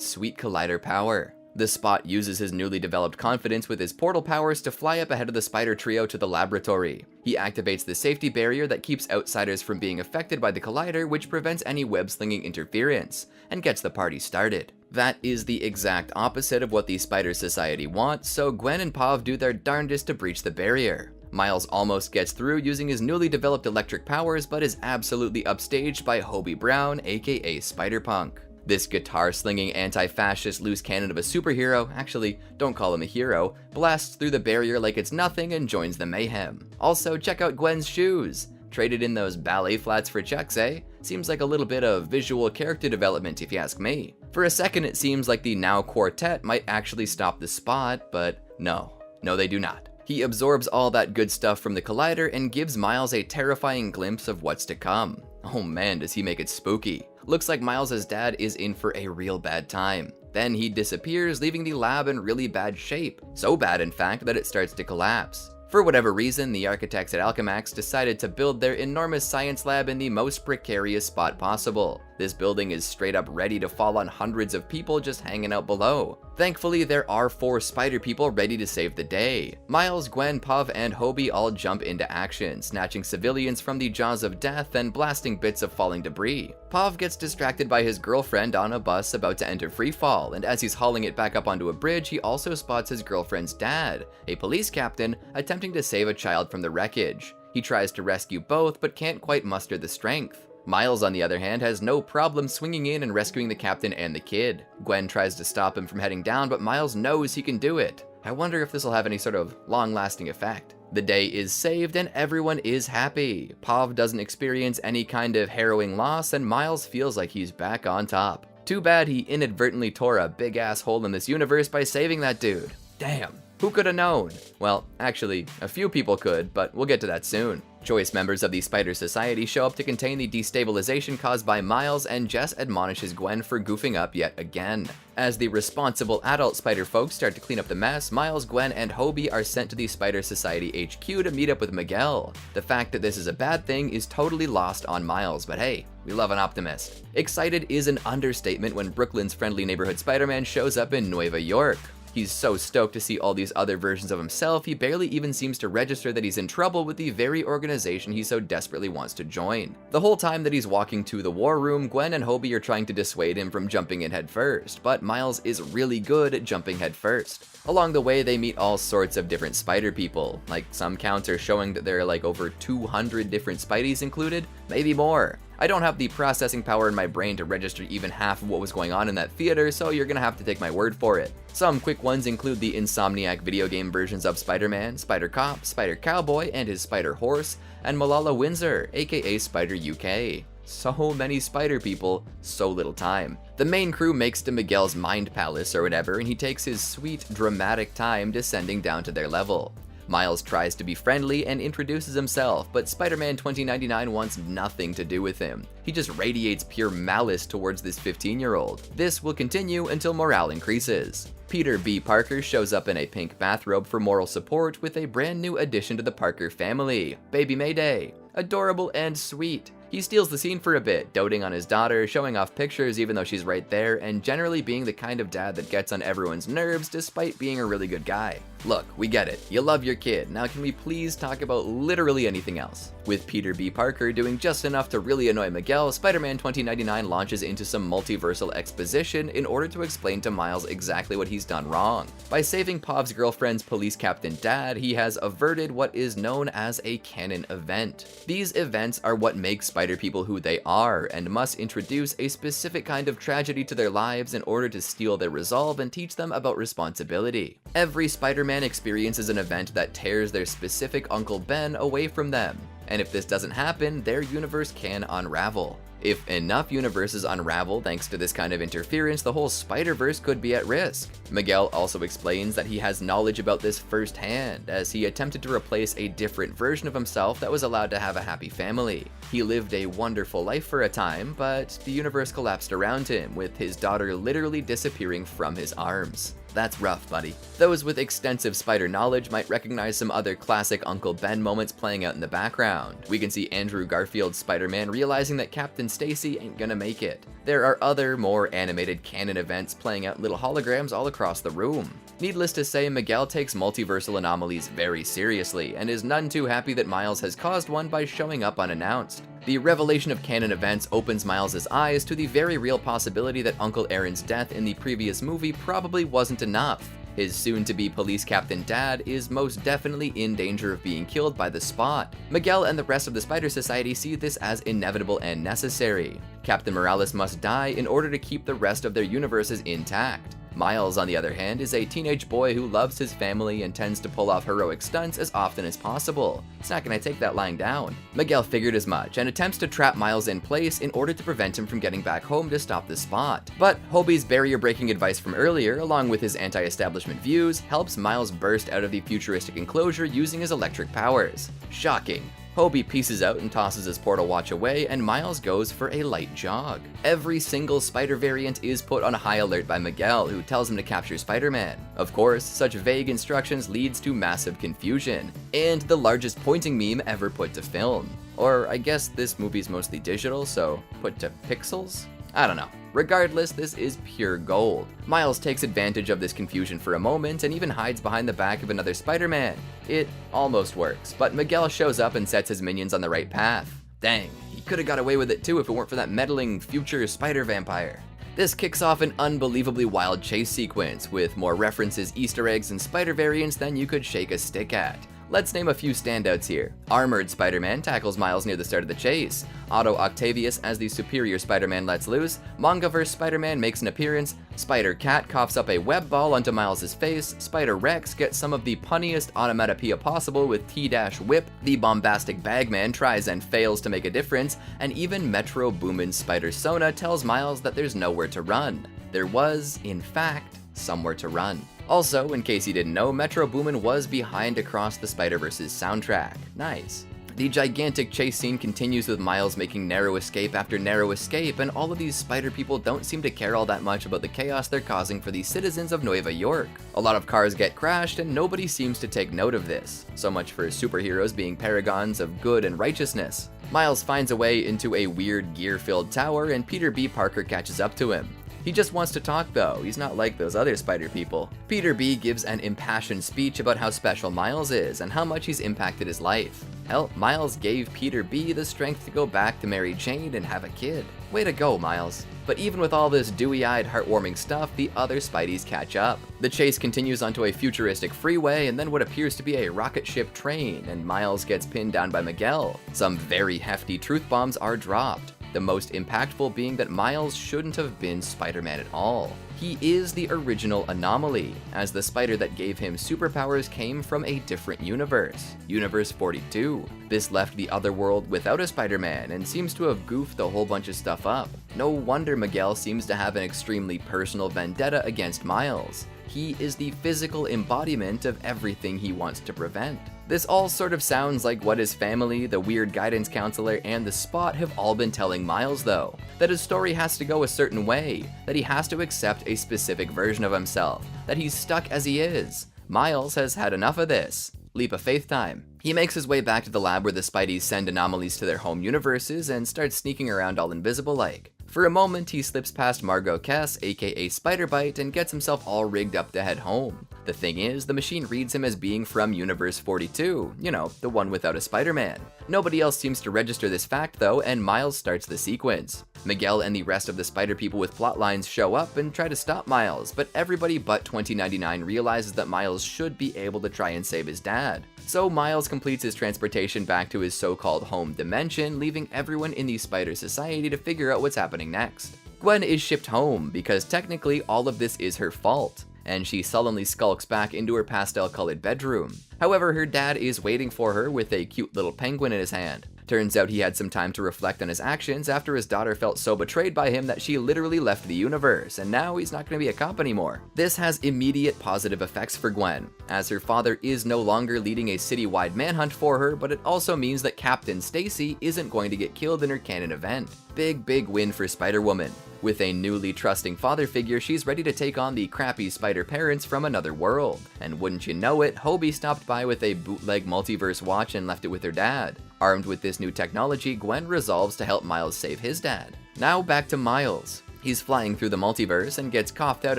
sweet collider power. The Spot uses his newly developed confidence with his portal powers to fly up ahead of the Spider Trio to the laboratory. He activates the safety barrier that keeps outsiders from being affected by the collider, which prevents any web-slinging interference, and gets the party started. That is the exact opposite of what the Spider Society wants, so Gwen and Pav do their darndest to breach the barrier. Miles almost gets through using his newly developed electric powers, but is absolutely upstaged by Hobie Brown, aka Spider-Punk. This guitar-slinging anti-fascist loose cannon of a superhero, actually, don't call him a hero, blasts through the barrier like it's nothing and joins the mayhem. Also, check out Gwen's shoes. Traded in those ballet flats for checks, eh? Seems like a little bit of visual character development if you ask me. For a second it seems like the Now Quartet might actually stop the Spot, but no, they do not. He absorbs all that good stuff from the collider and gives Miles a terrifying glimpse of what's to come. Oh man, does he make it spooky. Looks like Miles' dad is in for a real bad time. Then he disappears, leaving the lab in really bad shape. So bad, in fact, that it starts to collapse. For whatever reason, the architects at Alchemax decided to build their enormous science lab in the most precarious spot possible. This building is straight up ready to fall on hundreds of people just hanging out below. Thankfully, there are 4 spider people ready to save the day. Miles, Gwen, Pav, and Hobie all jump into action, snatching civilians from the jaws of death and blasting bits of falling debris. Pav gets distracted by his girlfriend on a bus about to enter freefall, and as he's hauling it back up onto a bridge, he also spots his girlfriend's dad, a police captain, attempting to save a child from the wreckage. He tries to rescue both, but can't quite muster the strength. Miles, on the other hand, has no problem swinging in and rescuing the captain and the kid. Gwen tries to stop him from heading down, but Miles knows he can do it. I wonder if this will have any sort of long-lasting effect. The day is saved and everyone is happy. Pav doesn't experience any kind of harrowing loss, and Miles feels like he's back on top. Too bad he inadvertently tore a big-ass hole in this universe by saving that dude. Damn. Who could have known? Well, actually, a few people could, but we'll get to that soon. Choice members of the Spider Society show up to contain the destabilization caused by Miles, and Jess admonishes Gwen for goofing up yet again. As the responsible adult Spider folks start to clean up the mess, Miles, Gwen, and Hobie are sent to the Spider Society HQ to meet up with Miguel. The fact that this is a bad thing is totally lost on Miles, but hey, we love an optimist. Excited is an understatement when Brooklyn's friendly neighborhood Spider-Man shows up in Nueva York. He's so stoked to see all these other versions of himself, he barely even seems to register that he's in trouble with the very organization he so desperately wants to join. The whole time that he's walking to the war room, Gwen and Hobie are trying to dissuade him from jumping in headfirst, but Miles is really good at jumping headfirst. Along the way, they meet all sorts of different spider people. Like, some counts are showing that there are like over 200 different Spideys included, maybe more. I don't have the processing power in my brain to register even half of what was going on in that theater, so you're gonna have to take my word for it. Some quick ones include the Insomniac video game versions of Spider-Man, Spider-Cop, Spider-Cowboy and his Spider-Horse, and Malala Windsor, aka Spider UK. So many spider people, so little time. The main crew makes to Miguel's mind palace or whatever, and he takes his sweet, dramatic time descending down to their level. Miles tries to be friendly and introduces himself, but Spider-Man 2099 wants nothing to do with him. He just radiates pure malice towards this 15-year-old. This will continue until morale increases. Peter B. Parker shows up in a pink bathrobe for moral support with a brand new addition to the Parker family, Baby Mayday. Adorable and sweet. He steals the scene for a bit, doting on his daughter, showing off pictures even though she's right there, and generally being the kind of dad that gets on everyone's nerves despite being a really good guy. Look, we get it. You love your kid. Now can we please talk about literally anything else? With Peter B. Parker doing just enough to really annoy Miguel, Spider-Man 2099 launches into some multiversal exposition in order to explain to Miles exactly what he's done wrong. By saving Pav's girlfriend's police captain dad, he has averted what is known as a canon event. These events are what make Spider people who they are, and must introduce a specific kind of tragedy to their lives in order to steal their resolve and teach them about responsibility. Every Spider-Man experiences an event that tears their specific Uncle Ben away from them, and if this doesn't happen, their universe can unravel. If enough universes unravel thanks to this kind of interference, the whole Spider-Verse could be at risk. Miguel also explains that he has knowledge about this firsthand, as he attempted to replace a different version of himself that was allowed to have a happy family. He lived a wonderful life for a time, but the universe collapsed around him, with his daughter literally disappearing from his arms. That's rough, buddy. Those with extensive spider knowledge might recognize some other classic Uncle Ben moments playing out in the background. We can see Andrew Garfield's Spider-Man realizing that Captain Stacy ain't gonna make it. There are other, more animated canon events playing out in little holograms all across the room. Needless to say, Miguel takes multiversal anomalies very seriously, and is none too happy that Miles has caused one by showing up unannounced. The revelation of canon events opens Miles' eyes to the very real possibility that Uncle Aaron's death in the previous movie probably wasn't enough. His soon-to-be police captain dad is most definitely in danger of being killed by the Spot. Miguel and the rest of the Spider Society see this as inevitable and necessary. Captain Morales must die in order to keep the rest of their universes intact. Miles, on the other hand, is a teenage boy who loves his family and tends to pull off heroic stunts as often as possible. It's not gonna take that lying down. Miguel figured as much and attempts to trap Miles in place in order to prevent him from getting back home to stop the Spot. But Hobie's barrier-breaking advice from earlier, along with his anti-establishment views, helps Miles burst out of the futuristic enclosure using his electric powers. Shocking. Hobie pieces out and tosses his portal watch away, and Miles goes for a light jog. Every single Spider variant is put on high alert by Miguel, who tells him to capture Spider-Man. Of course, such vague instructions leads to massive confusion, and the largest pointing meme ever put to film. Or I guess this movie's mostly digital, so put to pixels? I don't know. Regardless, this is pure gold. Miles takes advantage of this confusion for a moment and even hides behind the back of another Spider-Man. It almost works, but Miguel shows up and sets his minions on the right path. Dang, he could have got away with it too if it weren't for that meddling future spider vampire. This kicks off an unbelievably wild chase sequence with more references, Easter eggs, and spider variants than you could shake a stick at. Let's name a few standouts here. Armored Spider-Man tackles Miles near the start of the chase. Otto Octavius as the superior Spider-Man lets loose. Mangaverse Spider-Man makes an appearance. Spider-Cat coughs up a web ball onto Miles' face. Spider-Rex gets some of the punniest onomatopoeia possible with T-Whip. The bombastic Bagman tries and fails to make a difference. And even Metro Boomin's Spider-Sona tells Miles that there's nowhere to run. There was, in fact, somewhere to run. Also, in case you didn't know, Metro Boomin was behind Across the Spider-Verse's soundtrack. Nice. The gigantic chase scene continues with Miles making narrow escape after narrow escape, and all of these spider people don't seem to care all that much about the chaos they're causing for the citizens of Nueva York. A lot of cars get crashed, and nobody seems to take note of this. So much for superheroes being paragons of good and righteousness. Miles finds a way into a weird gear-filled tower, and Peter B. Parker catches up to him. He just wants to talk though, he's not like those other spider people. Peter B gives an impassioned speech about how special Miles is and how much he's impacted his life. Hell, Miles gave Peter B the strength to go back to Mary Jane and have a kid. Way to go, Miles. But even with all this dewy-eyed, heartwarming stuff, the other Spideys catch up. The chase continues onto a futuristic freeway and then what appears to be a rocket ship train, and Miles gets pinned down by Miguel. Some very hefty truth bombs are dropped. The most impactful being that Miles shouldn't have been Spider-Man at all. He is the original anomaly, as the spider that gave him superpowers came from a different universe, Universe 42. This left the other world without a Spider-Man and seems to have goofed a whole bunch of stuff up. No wonder Miguel seems to have an extremely personal vendetta against Miles. He is the physical embodiment of everything he wants to prevent. This all sort of sounds like what his family, the weird guidance counselor, and the Spot have all been telling Miles though. That his story has to go a certain way, that he has to accept a specific version of himself, that he's stuck as he is. Miles has had enough of this. Leap of faith time. He makes his way back to the lab where the Spideys send anomalies to their home universes and starts sneaking around all invisible like. For a moment, he slips past Margot Kess, aka Spider-Bite, and gets himself all rigged up to head home. The thing is, the machine reads him as being from Universe 42, you know, the one without a Spider-Man. Nobody else seems to register this fact though, and Miles starts the sequence. Miguel and the rest of the spider people with plot lines show up and try to stop Miles, but everybody but 2099 realizes that Miles should be able to try and save his dad. So Miles completes his transportation back to his so-called home dimension, leaving everyone in the Spider Society to figure out what's happening next. Gwen is shipped home because technically all of this is her fault, and she sullenly skulks back into her pastel-colored bedroom. However, her dad is waiting for her with a cute little penguin in his hand. Turns out he had some time to reflect on his actions after his daughter felt so betrayed by him that she literally left the universe, and now he's not going to be a cop anymore. This has immediate positive effects for Gwen, as her father is no longer leading a citywide manhunt for her, but it also means that Captain Stacy isn't going to get killed in her canon event. Big win for Spider-Woman. With a newly trusting father figure, she's ready to take on the crappy spider parents from another world. And wouldn't you know it, Hobie stopped by with a bootleg multiverse watch and left it with her dad. Armed with this new technology, Gwen resolves to help Miles save his dad. Now back to Miles. He's flying through the multiverse and gets coughed out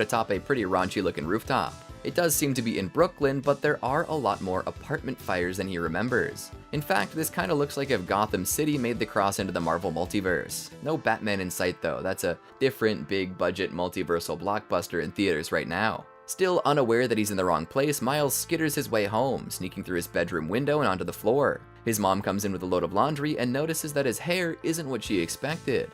atop a pretty raunchy looking rooftop. It does seem to be in Brooklyn, but there are a lot more apartment fires than he remembers. In fact, this kinda looks like if Gotham City made the cross into the Marvel multiverse. No Batman in sight though, that's a different big budget multiversal blockbuster in theaters right now. Still unaware that he's in the wrong place, Miles skitters his way home, sneaking through his bedroom window and onto the floor. His mom comes in with a load of laundry and notices that his hair isn't what she expected.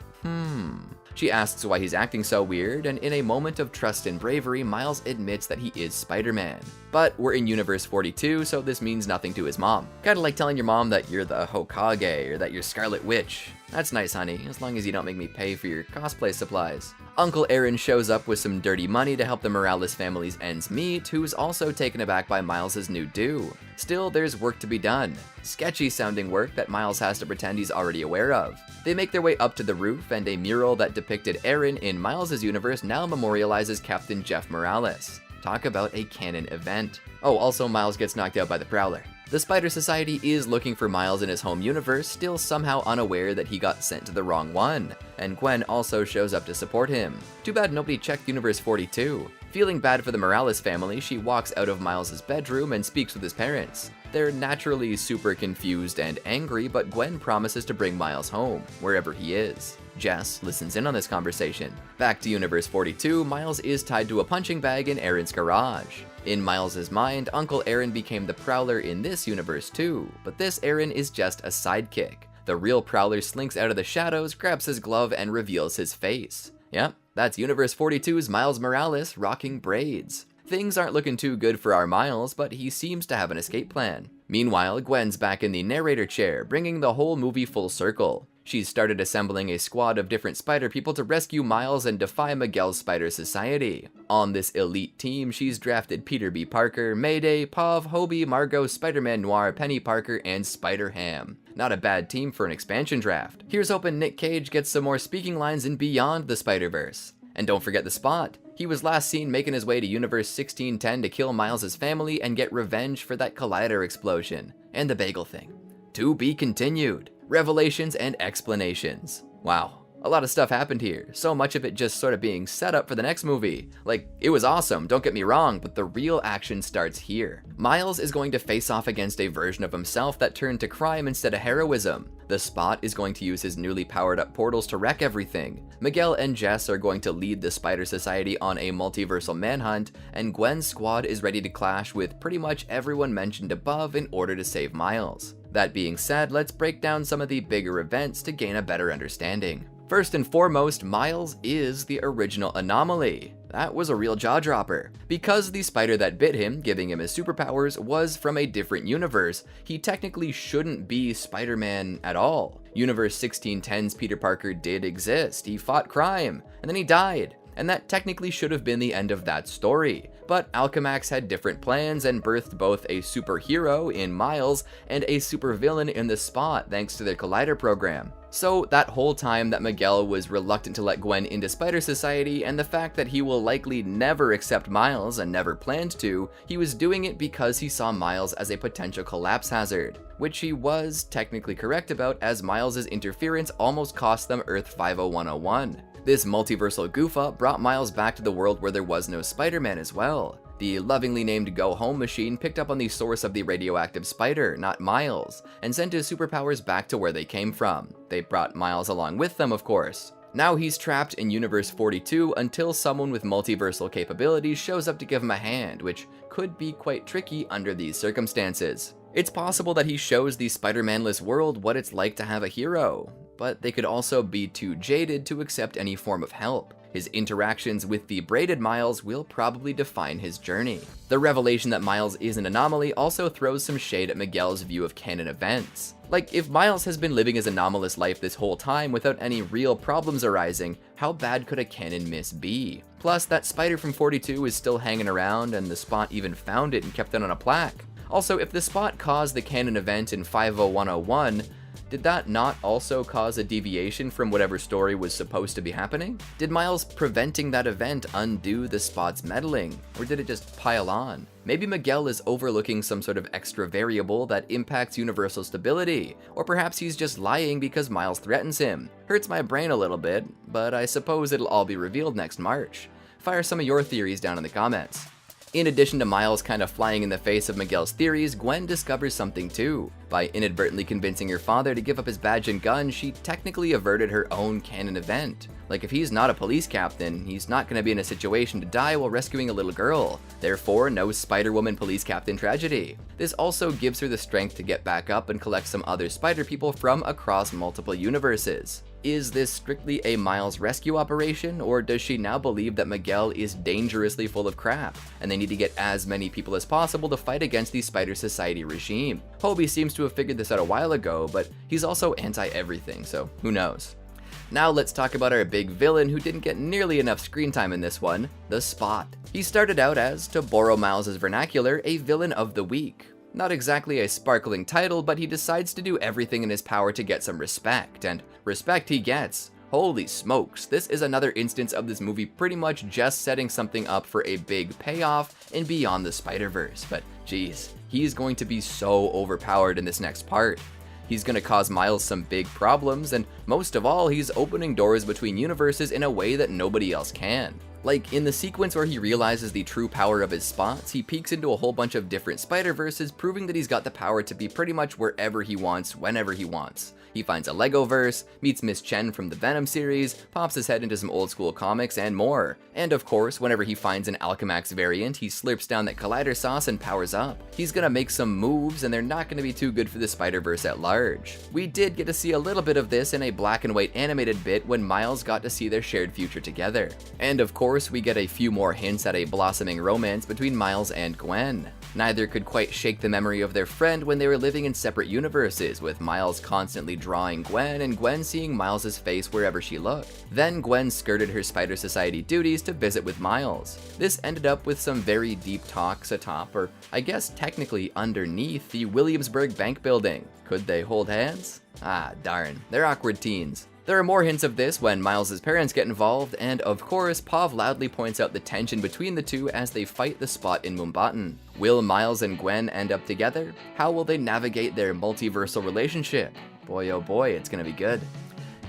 She asks why he's acting so weird, and in a moment of trust and bravery, Miles admits that he is Spider-Man. But we're in Universe 42, so this means nothing to his mom. Kinda like telling your mom that you're the Hokage or that you're Scarlet Witch. That's nice, honey, as long as you don't make me pay for your cosplay supplies. Uncle Aaron shows up with some dirty money to help the Morales family's ends meet, who's also taken aback by Miles' new do. Still, there's work to be done. Sketchy sounding work that Miles has to pretend he's already aware of. They make their way up to the roof, and a mural that depicted Aaron in Miles' universe now memorializes Captain Jeff Morales. Talk about a canon event. Oh, also Miles gets knocked out by the Prowler. The Spider Society is looking for Miles in his home universe, still somehow unaware that he got sent to the wrong one, and Gwen also shows up to support him. Too bad nobody checked Universe 42. Feeling bad for the Morales family, she walks out of Miles' bedroom and speaks with his parents. They're naturally super confused and angry, but Gwen promises to bring Miles home, wherever he is. Jess listens in on this conversation. Back to Universe 42, Miles is tied to a punching bag in Aaron's garage. In Miles' mind, Uncle Aaron became the Prowler in this universe too, but this Aaron is just a sidekick. The real Prowler slinks out of the shadows, grabs his glove, and reveals his face. Yep, that's Universe 42's Miles Morales rocking braids. Things aren't looking too good for our Miles, but he seems to have an escape plan. Meanwhile, Gwen's back in the narrator chair, bringing the whole movie full circle. She's started assembling a squad of different spider people to rescue Miles and defy Miguel's Spider Society. On this elite team, she's drafted Peter B. Parker, Mayday, Pav, Hobie, Margot, Spider-Man Noir, Penny Parker, and Spider-Ham. Not a bad team for an expansion draft. Here's hoping Nick Cage gets some more speaking lines in Beyond the Spider-Verse. And don't forget the Spot. He was last seen making his way to Universe 1610 to kill Miles' family and get revenge for that collider explosion. And the bagel thing. To be continued. Revelations and explanations. Wow. A lot of stuff happened here, so much of it just sort of being set up for the next movie. Like, it was awesome, don't get me wrong, but the real action starts here. Miles is going to face off against a version of himself that turned to crime instead of heroism. The Spot is going to use his newly powered up portals to wreck everything. Miguel and Jess are going to lead the Spider Society on a multiversal manhunt, and Gwen's squad is ready to clash with pretty much everyone mentioned above in order to save Miles. That being said, let's break down some of the bigger events to gain a better understanding. First and foremost, Miles is the original anomaly. That was a real jaw-dropper. Because the spider that bit him, giving him his superpowers, was from a different universe, he technically shouldn't be Spider-Man at all. Universe 1610's Peter Parker did exist, he fought crime, and then he died. And that technically should have been the end of that story. But Alchemax had different plans and birthed both a superhero in Miles and a supervillain in the Spot thanks to their Collider program. So that whole time that Miguel was reluctant to let Gwen into Spider Society, and the fact that he will likely never accept Miles and never planned to, he was doing it because he saw Miles as a potential collapse hazard, which he was technically correct about, as Miles' interference almost cost them Earth 50101. This multiversal goof-up brought Miles back to the world where there was no Spider-Man as well. The lovingly named Go Home machine picked up on the source of the radioactive spider, not Miles, and sent his superpowers back to where they came from. They brought Miles along with them, of course. Now he's trapped in Universe 42 until someone with multiversal capabilities shows up to give him a hand, which could be quite tricky under these circumstances. It's possible that he shows the Spider-Man-less world what it's like to have a hero, but they could also be too jaded to accept any form of help. His interactions with the braided Miles will probably define his journey. The revelation that Miles is an anomaly also throws some shade at Miguel's view of canon events. Like, if Miles has been living his anomalous life this whole time without any real problems arising, how bad could a canon miss be? Plus, that spider from 42 is still hanging around, and the Spot even found it and kept it on a plaque. Also, if the Spot caused the canon event in 50101, did that not also cause a deviation from whatever story was supposed to be happening? Did Miles preventing that event undo the Spot's meddling, or did it just pile on? Maybe Miguel is overlooking some sort of extra variable that impacts universal stability, or perhaps he's just lying because Miles threatens him. Hurts my brain a little bit, but I suppose it'll all be revealed next March. Fire some of your theories down in the comments. In addition to Miles kind of flying in the face of Miguel's theories, Gwen discovers something too. By inadvertently convincing her father to give up his badge and gun, she technically averted her own canon event. Like, if he's not a police captain, he's not going to be in a situation to die while rescuing a little girl. Therefore, no Spider-Woman police captain tragedy. This also gives her the strength to get back up and collect some other Spider people from across multiple universes. Is this strictly a Miles rescue operation, or does she now believe that Miguel is dangerously full of crap, and they need to get as many people as possible to fight against the Spider Society regime? Hobie seems to have figured this out a while ago, but he's also anti-everything, so who knows? Now let's talk about our big villain who didn't get nearly enough screen time in this one, the Spot. He started out as, to borrow Miles' vernacular, a villain of the week. Not exactly a sparkling title, but he decides to do everything in his power to get some respect, and respect he gets. Holy smokes, this is another instance of this movie pretty much just setting something up for a big payoff in Beyond the Spider-Verse, but geez, he's going to be so overpowered in this next part. He's going to cause Miles some big problems, and most of all, he's opening doors between universes in a way that nobody else can. Like, in the sequence where he realizes the true power of his spots, he peeks into a whole bunch of different Spider-Verses, proving that he's got the power to be pretty much wherever he wants, whenever he wants. He finds a Lego verse, meets Miss Chen from the Venom series, pops his head into some old school comics, and more. And of course, whenever he finds an Alchemax variant, he slurps down that collider sauce and powers up. He's gonna make some moves, and they're not gonna be too good for the Spider-Verse at large. We did get to see a little bit of this in a black and white animated bit when Miles got to see their shared future together. And of course, we get a few more hints at a blossoming romance between Miles and Gwen. Neither could quite shake the memory of their friend when they were living in separate universes, with Miles constantly drawing Gwen and Gwen seeing Miles' face wherever she looked. Then Gwen skirted her Spider Society duties to visit with Miles. This ended up with some very deep talks atop, or I guess technically underneath, the Williamsburg Bank building. Could they hold hands? Ah, darn, they're awkward teens. There are more hints of this when Miles' parents get involved, and of course, Pav loudly points out the tension between the two as they fight the Spot in Mumbattan. Will Miles and Gwen end up together? How will they navigate their multiversal relationship? Boy oh boy, it's gonna be good.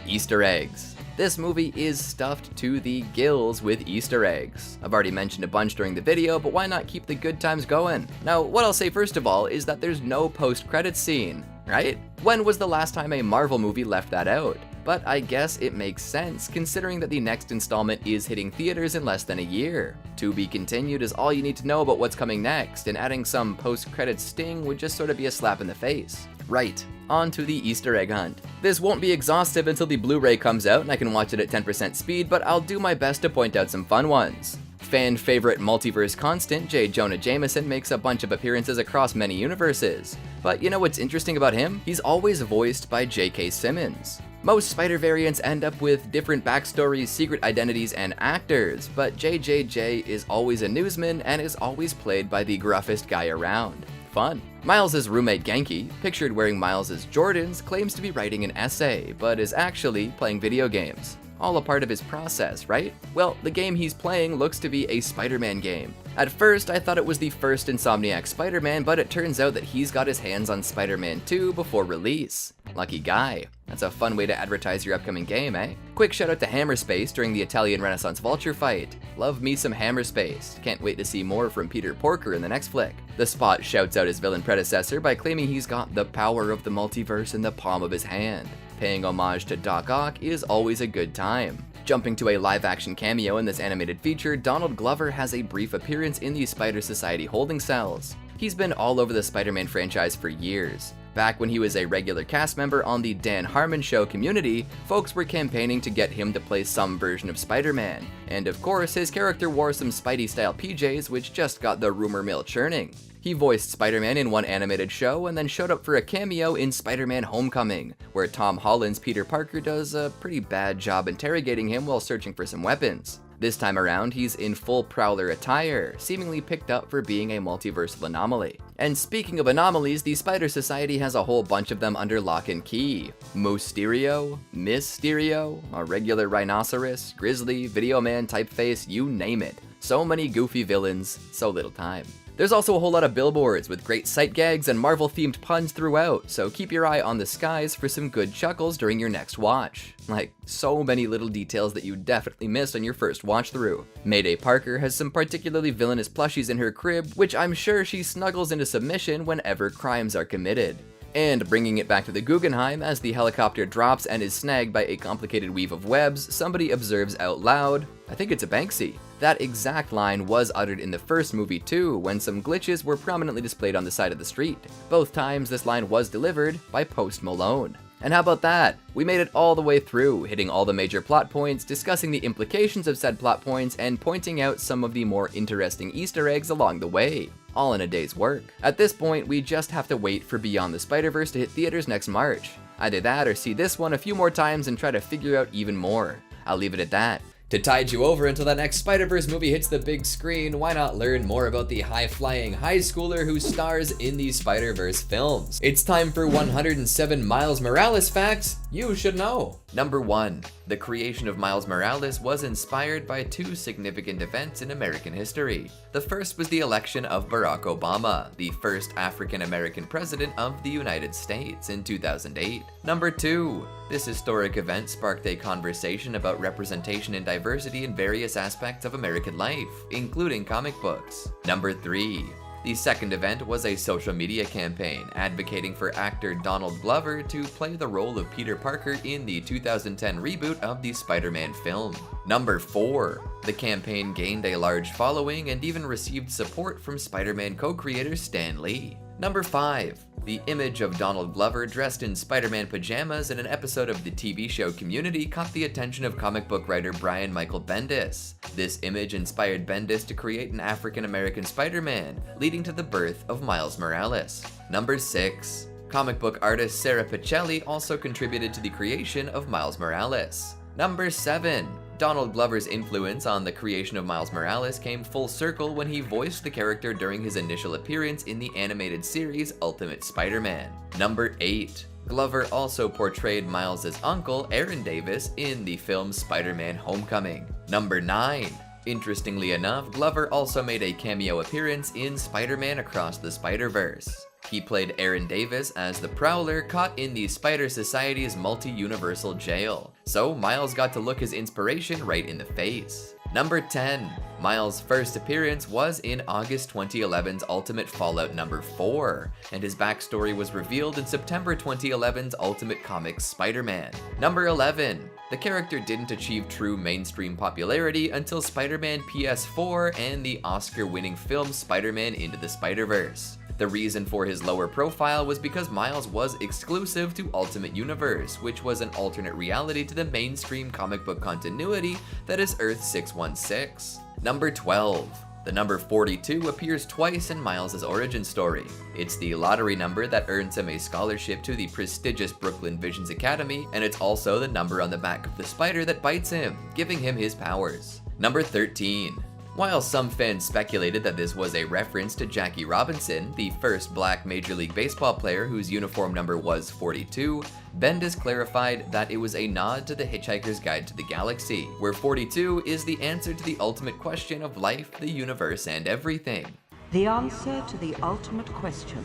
Easter eggs. This movie is stuffed to the gills with Easter eggs. I've already mentioned a bunch during the video, but why not keep the good times going? Now, what I'll say first of all is that there's no post-credits scene, right? When was the last time a Marvel movie left that out? But I guess it makes sense, considering that the next installment is hitting theaters in less than a year. To be continued is all you need to know about what's coming next, and adding some post-credits sting would just sort of be a slap in the face. Right, on to the Easter egg hunt. This won't be exhaustive until the Blu-ray comes out and I can watch it at 10% speed, but I'll do my best to point out some fun ones. Fan favorite multiverse constant J. Jonah Jameson makes a bunch of appearances across many universes. But you know what's interesting about him? He's always voiced by J.K. Simmons. Most Spider variants end up with different backstories, secret identities, and actors, but JJJ is always a newsman and is always played by the gruffest guy around. Fun. Miles' roommate Genki, pictured wearing Miles' Jordans, claims to be writing an essay, but is actually playing video games. All a part of his process, right? Well, the game he's playing looks to be a Spider-Man game. At first, I thought it was the first Insomniac Spider-Man, but it turns out that he's got his hands on Spider-Man 2 before release. Lucky guy. That's a fun way to advertise your upcoming game, eh? Quick shout out to Hammerspace during the Italian Renaissance Vulture fight. Love me some Hammerspace. Can't wait to see more from Peter Porker in the next flick. The Spot shouts out his villain predecessor by claiming he's got the power of the multiverse in the palm of his hand. Paying homage to Doc Ock is always a good time. Jumping to a live-action cameo in this animated feature, Donald Glover has a brief appearance in the Spider Society holding cells. He's been all over the Spider-Man franchise for years. Back when he was a regular cast member on the Dan Harmon Show Community, folks were campaigning to get him to play some version of Spider-Man, and of course his character wore some Spidey-style PJs which just got the rumor mill churning. He voiced Spider-Man in one animated show and then showed up for a cameo in Spider-Man Homecoming, where Tom Holland's Peter Parker does a pretty bad job interrogating him while searching for some weapons. This time around, he's in full Prowler attire, seemingly picked up for being a multiversal anomaly. And speaking of anomalies, the Spider Society has a whole bunch of them under lock and key. Mosterio, Mysterio, a regular rhinoceros, grizzly, video man, typeface, you name it. So many goofy villains, so little time. There's also a whole lot of billboards with great sight gags and Marvel-themed puns throughout, so keep your eye on the skies for some good chuckles during your next watch. Like, so many little details that you definitely missed on your first watch through. Mayday Parker has some particularly villainous plushies in her crib, which I'm sure she snuggles into submission whenever crimes are committed. And bringing it back to the Guggenheim, as the helicopter drops and is snagged by a complicated weave of webs, somebody observes out loud, I think it's a Banksy. That exact line was uttered in the first movie too, when some glitches were prominently displayed on the side of the street. Both times this line was delivered by Post Malone. And how about that? We made it all the way through, hitting all the major plot points, discussing the implications of said plot points, and pointing out some of the more interesting Easter eggs along the way. All in a day's work. At this point, we just have to wait for Beyond the Spider-Verse to hit theaters next March. Either that or see this one a few more times and try to figure out even more. I'll leave it at that. To tide you over until that next Spider-Verse movie hits the big screen, why not learn more about the high-flying high schooler who stars in the Spider-Verse films? It's time for 107 Miles Morales facts you should know. Number 1. The creation of Miles Morales was inspired by two significant events in American history. The first was the election of Barack Obama, the first African-American president of the United States, in 2008. Number 2. This historic event sparked a conversation about representation and diversity in various aspects of American life, including comic books. Number 3. The second event was a social media campaign advocating for actor Donald Glover to play the role of Peter Parker in the 2010 reboot of the Spider-Man film. Number 4. The campaign gained a large following and even received support from Spider-Man co-creator Stan Lee. Number 5. The image of Donald Glover dressed in Spider-Man pajamas in an episode of the TV show Community caught the attention of comic book writer Brian Michael Bendis. This image inspired Bendis to create an African-American Spider-Man, leading to the birth of Miles Morales. Number 6. Comic book artist Sarah Pichelli also contributed to the creation of Miles Morales. Number 7. Donald Glover's influence on the creation of Miles Morales came full circle when he voiced the character during his initial appearance in the animated series Ultimate Spider-Man. Number 8. Glover also portrayed Miles' uncle, Aaron Davis, in the film Spider-Man Homecoming. Number 9. Interestingly enough, Glover also made a cameo appearance in Spider-Man Across the Spider-Verse. He played Aaron Davis as the Prowler caught in the Spider Society's multi-universal jail, so Miles got to look his inspiration right in the face. Number 10. Miles' first appearance was in August 2011's Ultimate Fallout number 4, and his backstory was revealed in September 2011's Ultimate Comics Spider-Man. Number 11. The character didn't achieve true mainstream popularity until Spider-Man PS4 and the Oscar-winning film Spider-Man Into the Spider-Verse. The reason for his lower profile was because Miles was exclusive to Ultimate Universe, which was an alternate reality to the mainstream comic book continuity that is Earth 616. Number 12. The number 42 appears twice in Miles' origin story. It's the lottery number that earns him a scholarship to the prestigious Brooklyn Visions Academy, and it's also the number on the back of the spider that bites him, giving him his powers. Number 13. While some fans speculated that this was a reference to Jackie Robinson, the first black Major League Baseball player whose uniform number was 42, Bendis clarified that it was a nod to The Hitchhiker's Guide to the Galaxy, where 42 is the answer to the ultimate question of life, the universe, and everything. The answer to the ultimate question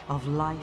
of life,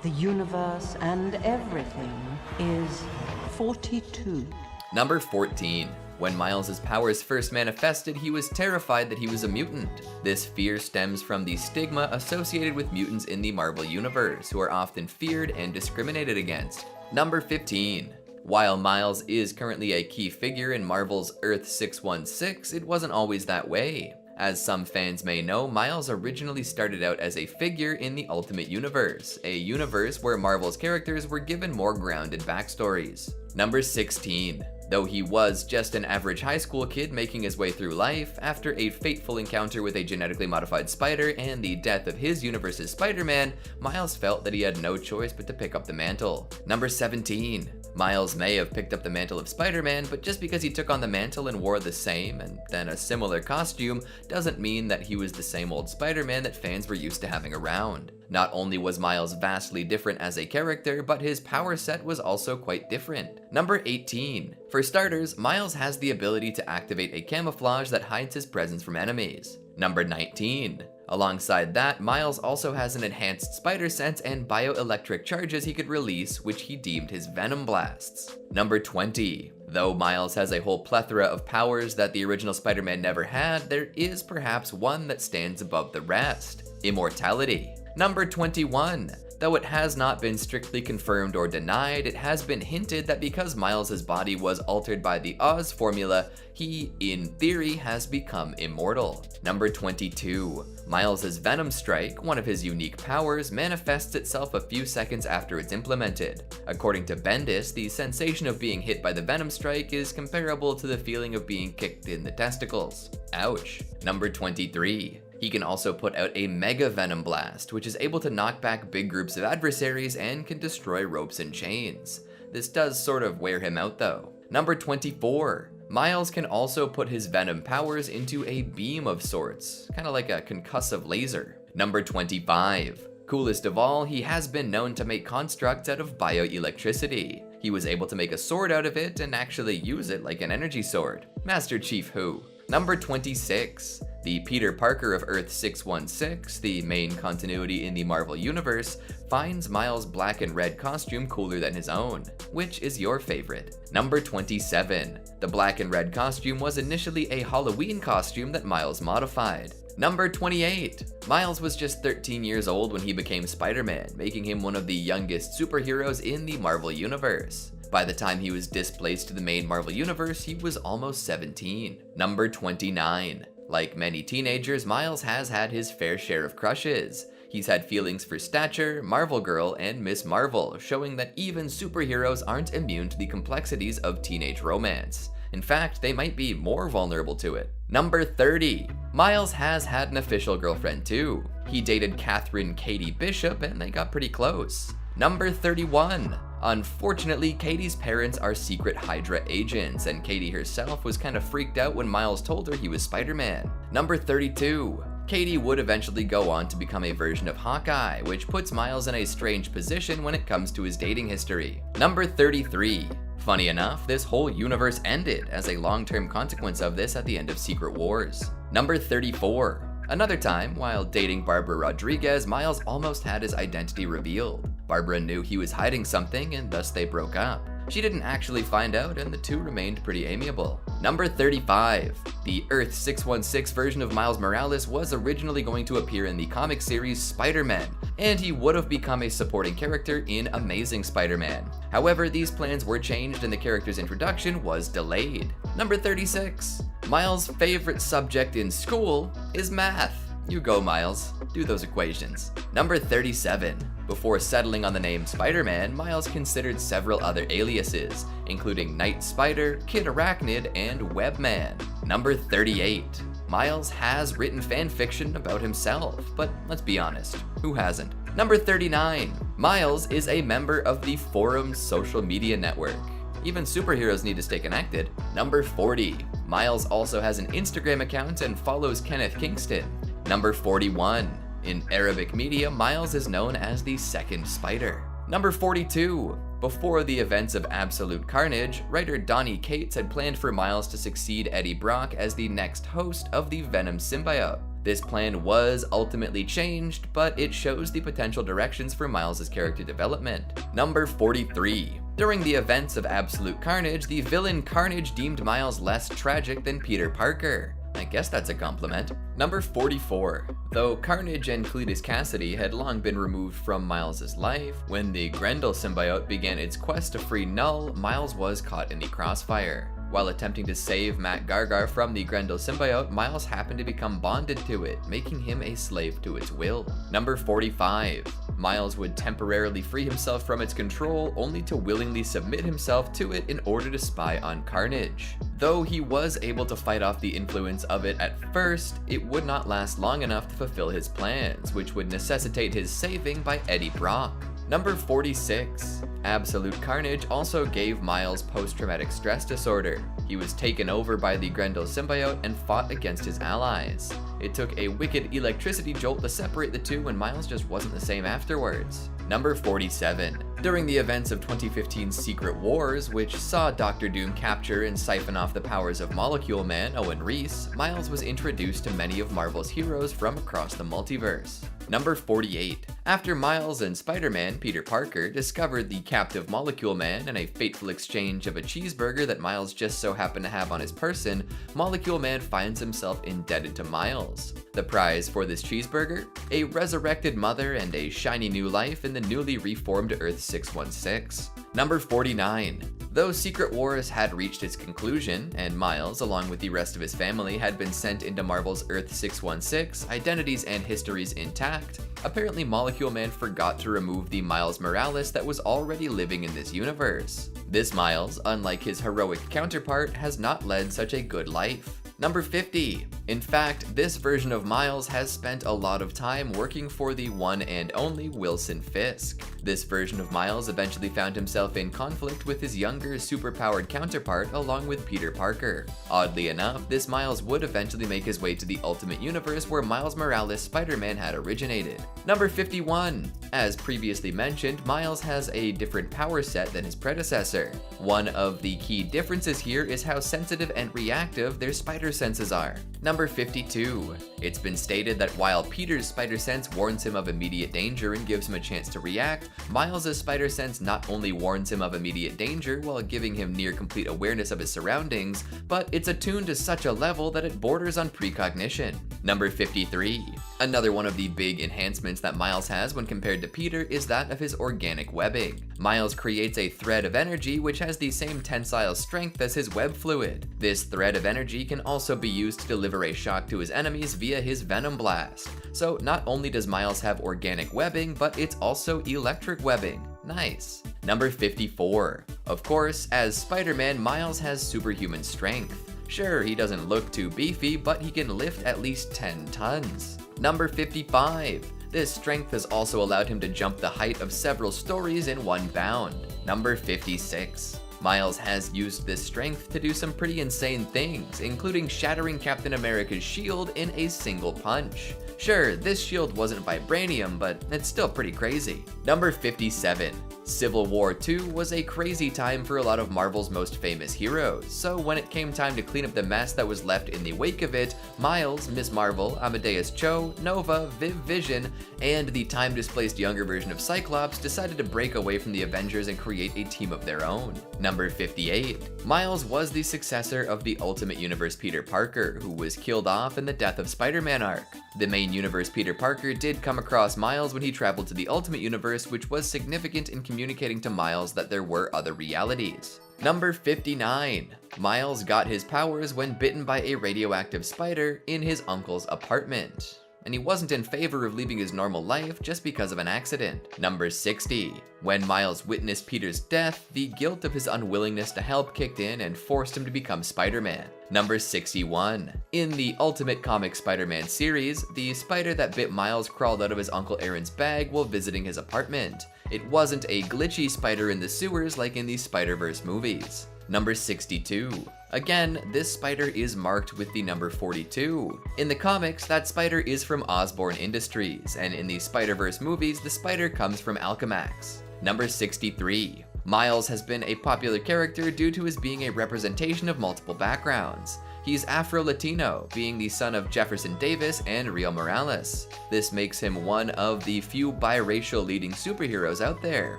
the universe, and everything is 42. Number 14. When Miles' powers first manifested, he was terrified that he was a mutant. This fear stems from the stigma associated with mutants in the Marvel Universe, who are often feared and discriminated against. Number 15. While Miles is currently a key figure in Marvel's Earth 616, it wasn't always that way. As some fans may know, Miles originally started out as a figure in the Ultimate Universe, a universe where Marvel's characters were given more grounded backstories. Number 16. Though he was just an average high school kid making his way through life, after a fateful encounter with a genetically modified spider and the death of his universe's Spider-Man, Miles felt that he had no choice but to pick up the mantle. Number 17. Miles may have picked up the mantle of Spider-Man, but just because he took on the mantle and wore the same and then a similar costume doesn't mean that he was the same old Spider-Man that fans were used to having around. Not only was Miles vastly different as a character, but his power set was also quite different. Number 18. For starters, Miles has the ability to activate a camouflage that hides his presence from enemies. Number 19. Alongside that, Miles also has an enhanced spider sense and bioelectric charges he could release, which he deemed his Venom Blasts. Number 20. Though Miles has a whole plethora of powers that the original Spider-Man never had, there is perhaps one that stands above the rest: immortality. Number 21. Though it has not been strictly confirmed or denied, it has been hinted that because Miles' body was altered by the Oz formula, he, in theory, has become immortal. Number 22. Miles' Venom Strike, one of his unique powers, manifests itself a few seconds after it's implemented. According to Bendis, the sensation of being hit by the Venom Strike is comparable to the feeling of being kicked in the testicles. Ouch. Number 23. He can also put out a Mega Venom Blast, which is able to knock back big groups of adversaries and can destroy ropes and chains. This does sort of wear him out though. Number 24. Miles can also put his Venom powers into a beam of sorts, kind of like a concussive laser. Number 25. Coolest of all, he has been known to make constructs out of bioelectricity. He was able to make a sword out of it and actually use it like an energy sword. Master Chief who? Number 26. The Peter Parker of Earth 616, the main continuity in the Marvel Universe, finds Miles' black and red costume cooler than his own. Which is your favorite? Number 27. The black and red costume was initially a Halloween costume that Miles modified. Number 28. Miles was just 13 years old when he became Spider-Man, making him one of the youngest superheroes in the Marvel Universe. By the time he was displaced to the main Marvel Universe, he was almost 17. Number 29. Like many teenagers, Miles has had his fair share of crushes. He's had feelings for Stature, Marvel Girl, and Miss Marvel, showing that even superheroes aren't immune to the complexities of teenage romance. In fact, they might be more vulnerable to it. Number 30. Miles has had an official girlfriend too. He dated Catherine Katie Bishop and they got pretty close. Number 31. Unfortunately, Katie's parents are secret Hydra agents, and Katie herself was kind of freaked out when Miles told her he was Spider-Man. Number 32. Katie would eventually go on to become a version of Hawkeye, which puts Miles in a strange position when it comes to his dating history. Number 33. Funny enough, this whole universe ended as a long-term consequence of this at the end of Secret Wars. Number 34. Another time, while dating Barbara Rodriguez, Miles almost had his identity revealed. Barbara knew he was hiding something and thus they broke up. She didn't actually find out and the two remained pretty amiable. Number 35. The Earth 616 version of Miles Morales was originally going to appear in the comic series Spider-Man, and he would have become a supporting character in Amazing Spider-Man. However, these plans were changed and the character's introduction was delayed. Number 36. Miles' favorite subject in school is math. You go, Miles. Do those equations. Number 37. Before settling on the name Spider-Man, Miles considered several other aliases, including Night Spider, Kid Arachnid, and Webman. Number 38. Miles has written fan fiction about himself, but let's be honest, who hasn't? Number 39. Miles is a member of the Forum's social media network. Even superheroes need to stay connected. Number 40. Miles also has an Instagram account and follows Kenneth Kingston. Number 41. In Arabic media, Miles is known as the Second Spider. Number 42. Before the events of Absolute Carnage, writer Donny Cates had planned for Miles to succeed Eddie Brock as the next host of the Venom symbiote. This plan was ultimately changed, but it shows the potential directions for Miles' character development. Number 43. During the events of Absolute Carnage, the villain Carnage deemed Miles less tragic than Peter Parker. I guess that's a compliment. Number 44. Though Carnage and Cletus Cassidy had long been removed from Miles' life, when the Grendel symbiote began its quest to free Null, Miles was caught in the crossfire. While attempting to save Matt Gargar from the Grendel symbiote, Miles happened to become bonded to it, making him a slave to its will. Number 45. Miles would temporarily free himself from its control, only to willingly submit himself to it in order to spy on Carnage. Though he was able to fight off the influence of it at first, it would not last long enough to fulfill his plans, which would necessitate his saving by Eddie Brock. Number 46. Absolute Carnage also gave Miles post-traumatic stress disorder. He was taken over by the Grendel symbiote and fought against his allies. It took a wicked electricity jolt to separate the two, and Miles just wasn't the same afterwards. Number 47. During the events of 2015's Secret Wars, which saw Doctor Doom capture and siphon off the powers of Molecule Man, Owen Reese, Miles was introduced to many of Marvel's heroes from across the multiverse. Number 48. After Miles and Spider-Man, Peter Parker, discovered the captive Molecule Man in a fateful exchange of a cheeseburger that Miles just so happened to have on his person, Molecule Man finds himself indebted to Miles. The prize for this cheeseburger? A resurrected mother and a shiny new life in the newly reformed Earth 616. Number 49. Though Secret Wars had reached its conclusion, and Miles, along with the rest of his family, had been sent into Marvel's Earth 616, identities and histories intact, apparently Molecule Man forgot to remove the Miles Morales that was already living in this universe. This Miles, unlike his heroic counterpart, has not led such a good life. Number 50. In fact, this version of Miles has spent a lot of time working for the one and only Wilson Fisk. This version of Miles eventually found himself in conflict with his younger, superpowered counterpart along with Peter Parker. Oddly enough, this Miles would eventually make his way to the Ultimate Universe where Miles Morales' Spider-Man had originated. Number 51. As previously mentioned, Miles has a different power set than his predecessor. One of the key differences here is how sensitive and reactive their spider senses are. Number 52. It's been stated that while Peter's spider sense warns him of immediate danger and gives him a chance to react, Miles' spider sense not only warns him of immediate danger while giving him near complete awareness of his surroundings, but it's attuned to such a level that it borders on precognition. Number 53. Another one of the big enhancements that Miles has when compared to Peter is that of his organic webbing. Miles creates a thread of energy which has the same tensile strength as his web fluid. This thread of energy can also be used to deliver a shock to his enemies via his Venom Blast. So not only does Miles have organic webbing, but it's also electric webbing. Nice. Number 54. Of course, as Spider-Man, Miles has superhuman strength. Sure, he doesn't look too beefy, but he can lift at least 10 tons. Number 55. This strength has also allowed him to jump the height of several stories in one bound. Number 56. Miles has used this strength to do some pretty insane things, including shattering Captain America's shield in a single punch. Sure, this shield wasn't vibranium, but it's still pretty crazy. Number 57. Civil War II was a crazy time for a lot of Marvel's most famous heroes, so when it came time to clean up the mess that was left in the wake of it, Miles, Ms. Marvel, Amadeus Cho, Nova, Viv Vision, and the time-displaced younger version of Cyclops decided to break away from the Avengers and create a team of their own. Number 58. Miles was the successor of the Ultimate Universe Peter Parker, who was killed off in the Death of Spider-Man arc. The main universe Peter Parker did come across Miles when he traveled to the Ultimate Universe, which was significant in communicating to Miles that there were other realities. Number 59. Miles got his powers when bitten by a radioactive spider in his uncle's apartment, and he wasn't in favor of leaving his normal life just because of an accident. Number 60. When Miles witnessed Peter's death, the guilt of his unwillingness to help kicked in and forced him to become Spider-Man. Number 61. In the Ultimate Comic Spider-Man series, the spider that bit Miles crawled out of his Uncle Aaron's bag while visiting his apartment. It wasn't a glitchy spider in the sewers like in the Spider-Verse movies. Number 62. Again, this spider is marked with the number 42. In the comics, that spider is from Osborn Industries, and in the Spider-Verse movies, the spider comes from Alchemax. Number 63. Miles has been a popular character due to his being a representation of multiple backgrounds. He's Afro-Latino, being the son of Jefferson Davis and Rio Morales. This makes him one of the few biracial leading superheroes out there.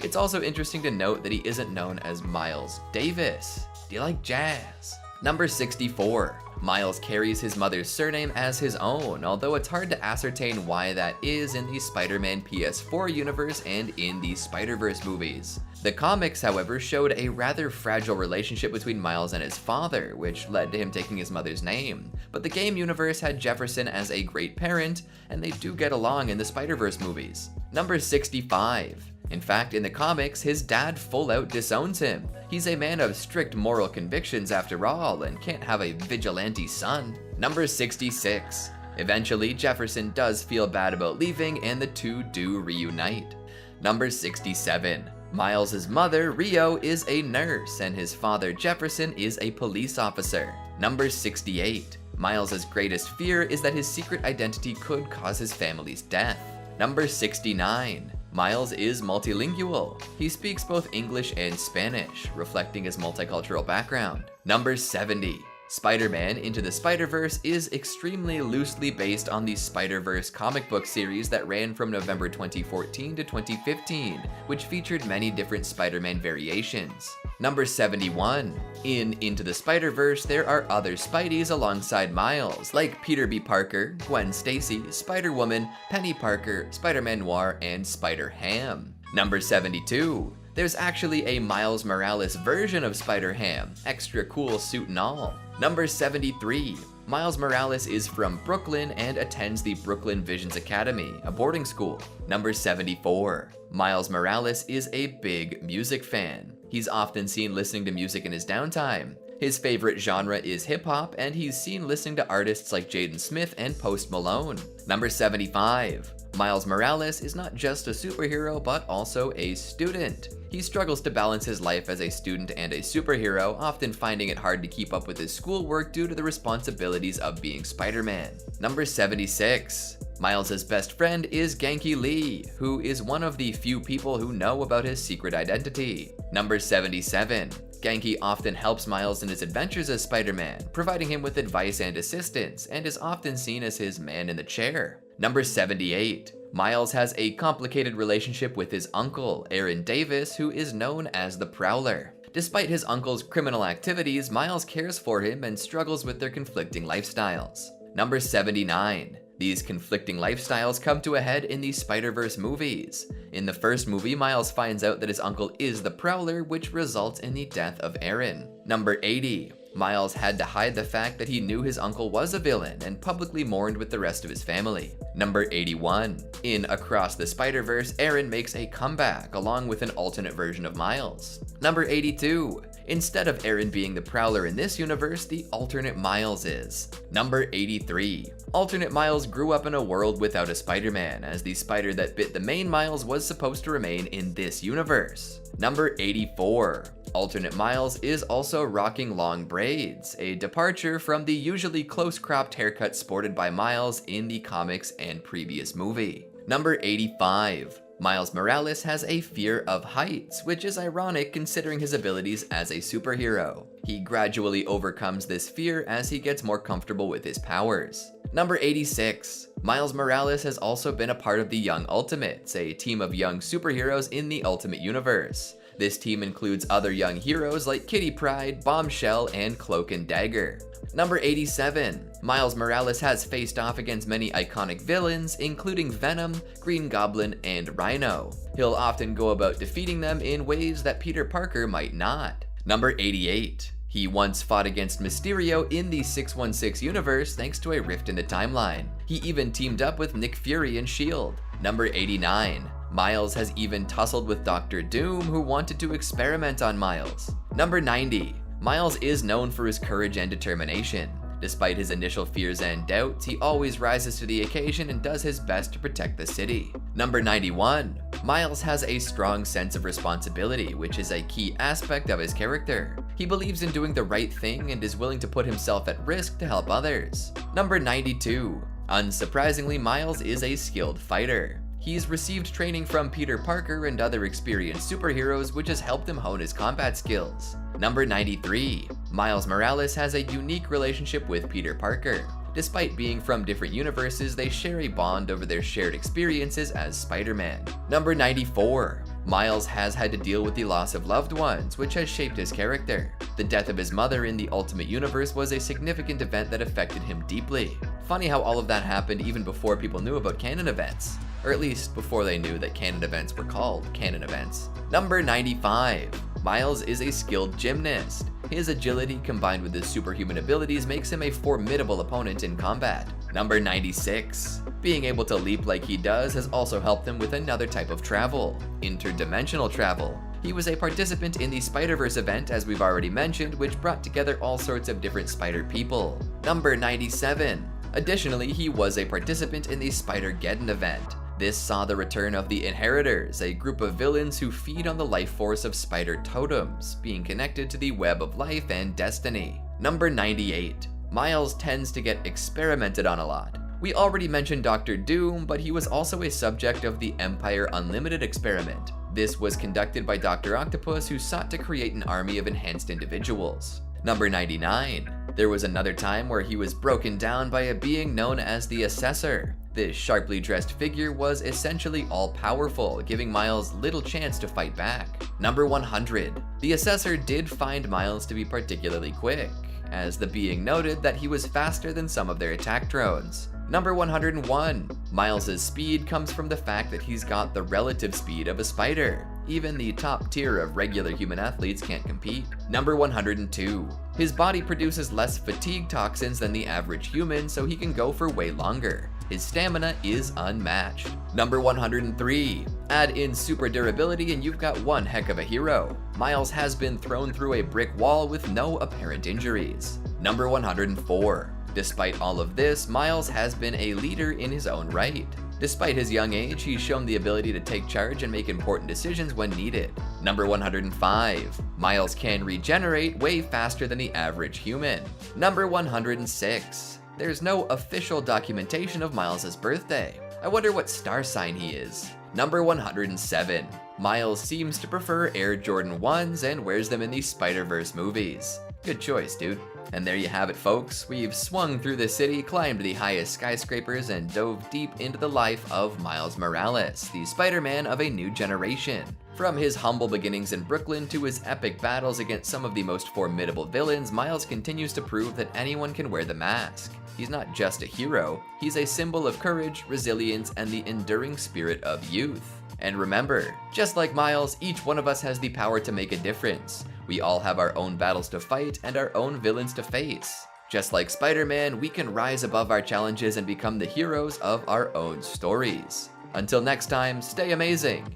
It's also interesting to note that he isn't known as Miles Davis. Do you like jazz? Number 64. Miles carries his mother's surname as his own, although it's hard to ascertain why that is in the Spider-Man PS4 universe and in the Spider-Verse movies. The comics, however, showed a rather fragile relationship between Miles and his father, which led to him taking his mother's name. But the game universe had Jefferson as a great parent, and they do get along in the Spider-Verse movies. Number 65. In fact, in the comics, his dad full-out disowns him. He's a man of strict moral convictions after all, and can't have a vigilante son. Number 66. Eventually, Jefferson does feel bad about leaving, and the two do reunite. Number 67. Miles' mother, Rio, is a nurse, and his father, Jefferson, is a police officer. Number 68. Miles' greatest fear is that his secret identity could cause his family's death. Number 69. Miles is multilingual. He speaks both English and Spanish, reflecting his multicultural background. Number 70. Spider-Man Into the Spider-Verse is extremely loosely based on the Spider-Verse comic book series that ran from November 2014 to 2015, which featured many different Spider-Man variations. Number 71. In Into the Spider-Verse, there are other Spideys alongside Miles, like Peter B. Parker, Gwen Stacy, Spider-Woman, Penny Parker, Spider-Man Noir, and Spider-Ham. Number 72. There's actually a Miles Morales version of Spider-Ham, extra cool suit and all. Number 73. Miles Morales is from Brooklyn and attends the Brooklyn Visions Academy, a boarding school. Number 74. Miles Morales is a big music fan. He's often seen listening to music in his downtime. His favorite genre is hip-hop, and he's seen listening to artists like Jaden Smith and Post Malone. Number 75. Miles Morales is not just a superhero, but also a student. He struggles to balance his life as a student and a superhero, often finding it hard to keep up with his schoolwork due to the responsibilities of being Spider-Man. Number 76. Miles' best friend is Genki Lee, who is one of the few people who know about his secret identity. Number 77. Genki often helps Miles in his adventures as Spider-Man, providing him with advice and assistance, and is often seen as his man in the chair. Number 78. Miles has a complicated relationship with his uncle, Aaron Davis, who is known as the Prowler. Despite his uncle's criminal activities, Miles cares for him and struggles with their conflicting lifestyles. Number 79. These conflicting lifestyles come to a head in the Spider-Verse movies. In the first movie, Miles finds out that his uncle is the Prowler, which results in the death of Aaron. Number 80. Miles had to hide the fact that he knew his uncle was a villain and publicly mourned with the rest of his family. Number 81. In Across the Spider-Verse, Aaron makes a comeback along with an alternate version of Miles. Number 82. Instead of Aaron being the Prowler in this universe, the alternate Miles is. Number 83. Alternate Miles grew up in a world without a Spider-Man, as the spider that bit the main Miles was supposed to remain in this universe. Number 84. Alternate Miles is also rocking long braids, a departure from the usually close-cropped haircut sported by Miles in the comics and previous movie. Number 85. Miles Morales has a fear of heights, which is ironic considering his abilities as a superhero. He gradually overcomes this fear as he gets more comfortable with his powers. Number 86. Miles Morales has also been a part of the Young Ultimates, a team of young superheroes in the Ultimate Universe. This team includes other young heroes like Kitty Pryde, Bombshell, and Cloak and Dagger. Number 87. Miles Morales has faced off against many iconic villains, including Venom, Green Goblin, and Rhino. He'll often go about defeating them in ways that Peter Parker might not. Number 88. He once fought against Mysterio in the 616 universe thanks to a rift in the timeline. He even teamed up with Nick Fury and S.H.I.E.L.D. Number 89. Miles has even tussled with Dr. Doom, who wanted to experiment on Miles. Number 90. Miles is known for his courage and determination. Despite his initial fears and doubts, he always rises to the occasion and does his best to protect the city. Number 91. Miles has a strong sense of responsibility, which is a key aspect of his character. He believes in doing the right thing and is willing to put himself at risk to help others. Number 92. Unsurprisingly, Miles is a skilled fighter. He's received training from Peter Parker and other experienced superheroes, which has helped him hone his combat skills. Number 93. Miles Morales has a unique relationship with Peter Parker. Despite being from different universes, they share a bond over their shared experiences as Spider-Man. Number 94. Miles has had to deal with the loss of loved ones, which has shaped his character. The death of his mother in the Ultimate Universe was a significant event that affected him deeply. Funny how all of that happened even before people knew about canon events. Or at least before they knew that canon events were called canon events. Number 95. Miles is a skilled gymnast. His agility combined with his superhuman abilities makes him a formidable opponent in combat. Number 96. Being able to leap like he does has also helped him with another type of travel, interdimensional travel. He was a participant in the Spider-Verse event, as we've already mentioned, which brought together all sorts of different spider people. Number 97. Additionally, he was a participant in the Spider-Geddon event. This saw the return of the Inheritors, a group of villains who feed on the life force of spider totems, being connected to the web of life and destiny. Number 98. Miles tends to get experimented on a lot. We already mentioned Dr. Doom, but he was also a subject of the Empire Unlimited experiment. This was conducted by Dr. Octopus, who sought to create an army of enhanced individuals. Number 99. There was another time where he was broken down by a being known as the Assessor. This sharply dressed figure was essentially all-powerful, giving Miles little chance to fight back. Number 100. The Assessor did find Miles to be particularly quick, as the being noted that he was faster than some of their attack drones. Number 101. Miles' speed comes from the fact that he's got the relative speed of a spider. Even the top tier of regular human athletes can't compete. Number 102. His body produces less fatigue toxins than the average human, so he can go for way longer. His stamina is unmatched. Number 103. Add in super durability and you've got one heck of a hero. Miles has been thrown through a brick wall with no apparent injuries. Number 104. Despite all of this, Miles has been a leader in his own right. Despite his young age, he's shown the ability to take charge and make important decisions when needed. Number 105. Miles can regenerate way faster than the average human. Number 106. There's no official documentation of Miles' birthday. I wonder what star sign he is. Number 107. Miles seems to prefer Air Jordan 1s and wears them in the Spider-Verse movies. Good choice, dude. And there you have it, folks. We've swung through the city, climbed the highest skyscrapers, and dove deep into the life of Miles Morales, the Spider-Man of a new generation. From his humble beginnings in Brooklyn to his epic battles against some of the most formidable villains, Miles continues to prove that anyone can wear the mask. He's not just a hero, he's a symbol of courage, resilience, and the enduring spirit of youth. And remember, just like Miles, each one of us has the power to make a difference. We all have our own battles to fight and our own villains to face. Just like Spider-Man, we can rise above our challenges and become the heroes of our own stories. Until next time, stay amazing.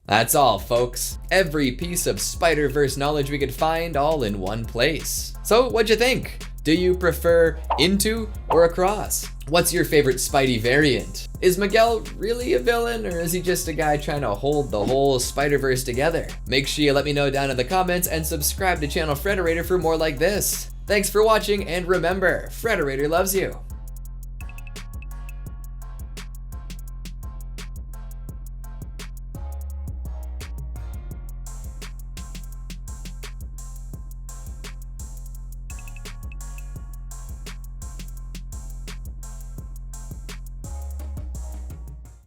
That's all, folks. Every piece of Spider-Verse knowledge we could find all in one place. So, what'd you think? Do you prefer into or across? What's your favorite Spidey variant? Is Miguel really a villain, or is he just a guy trying to hold the whole Spider-Verse together? Make sure you let me know down in the comments and subscribe to ChannelFrederator for more like this. Thanks for watching, and remember, Frederator loves you.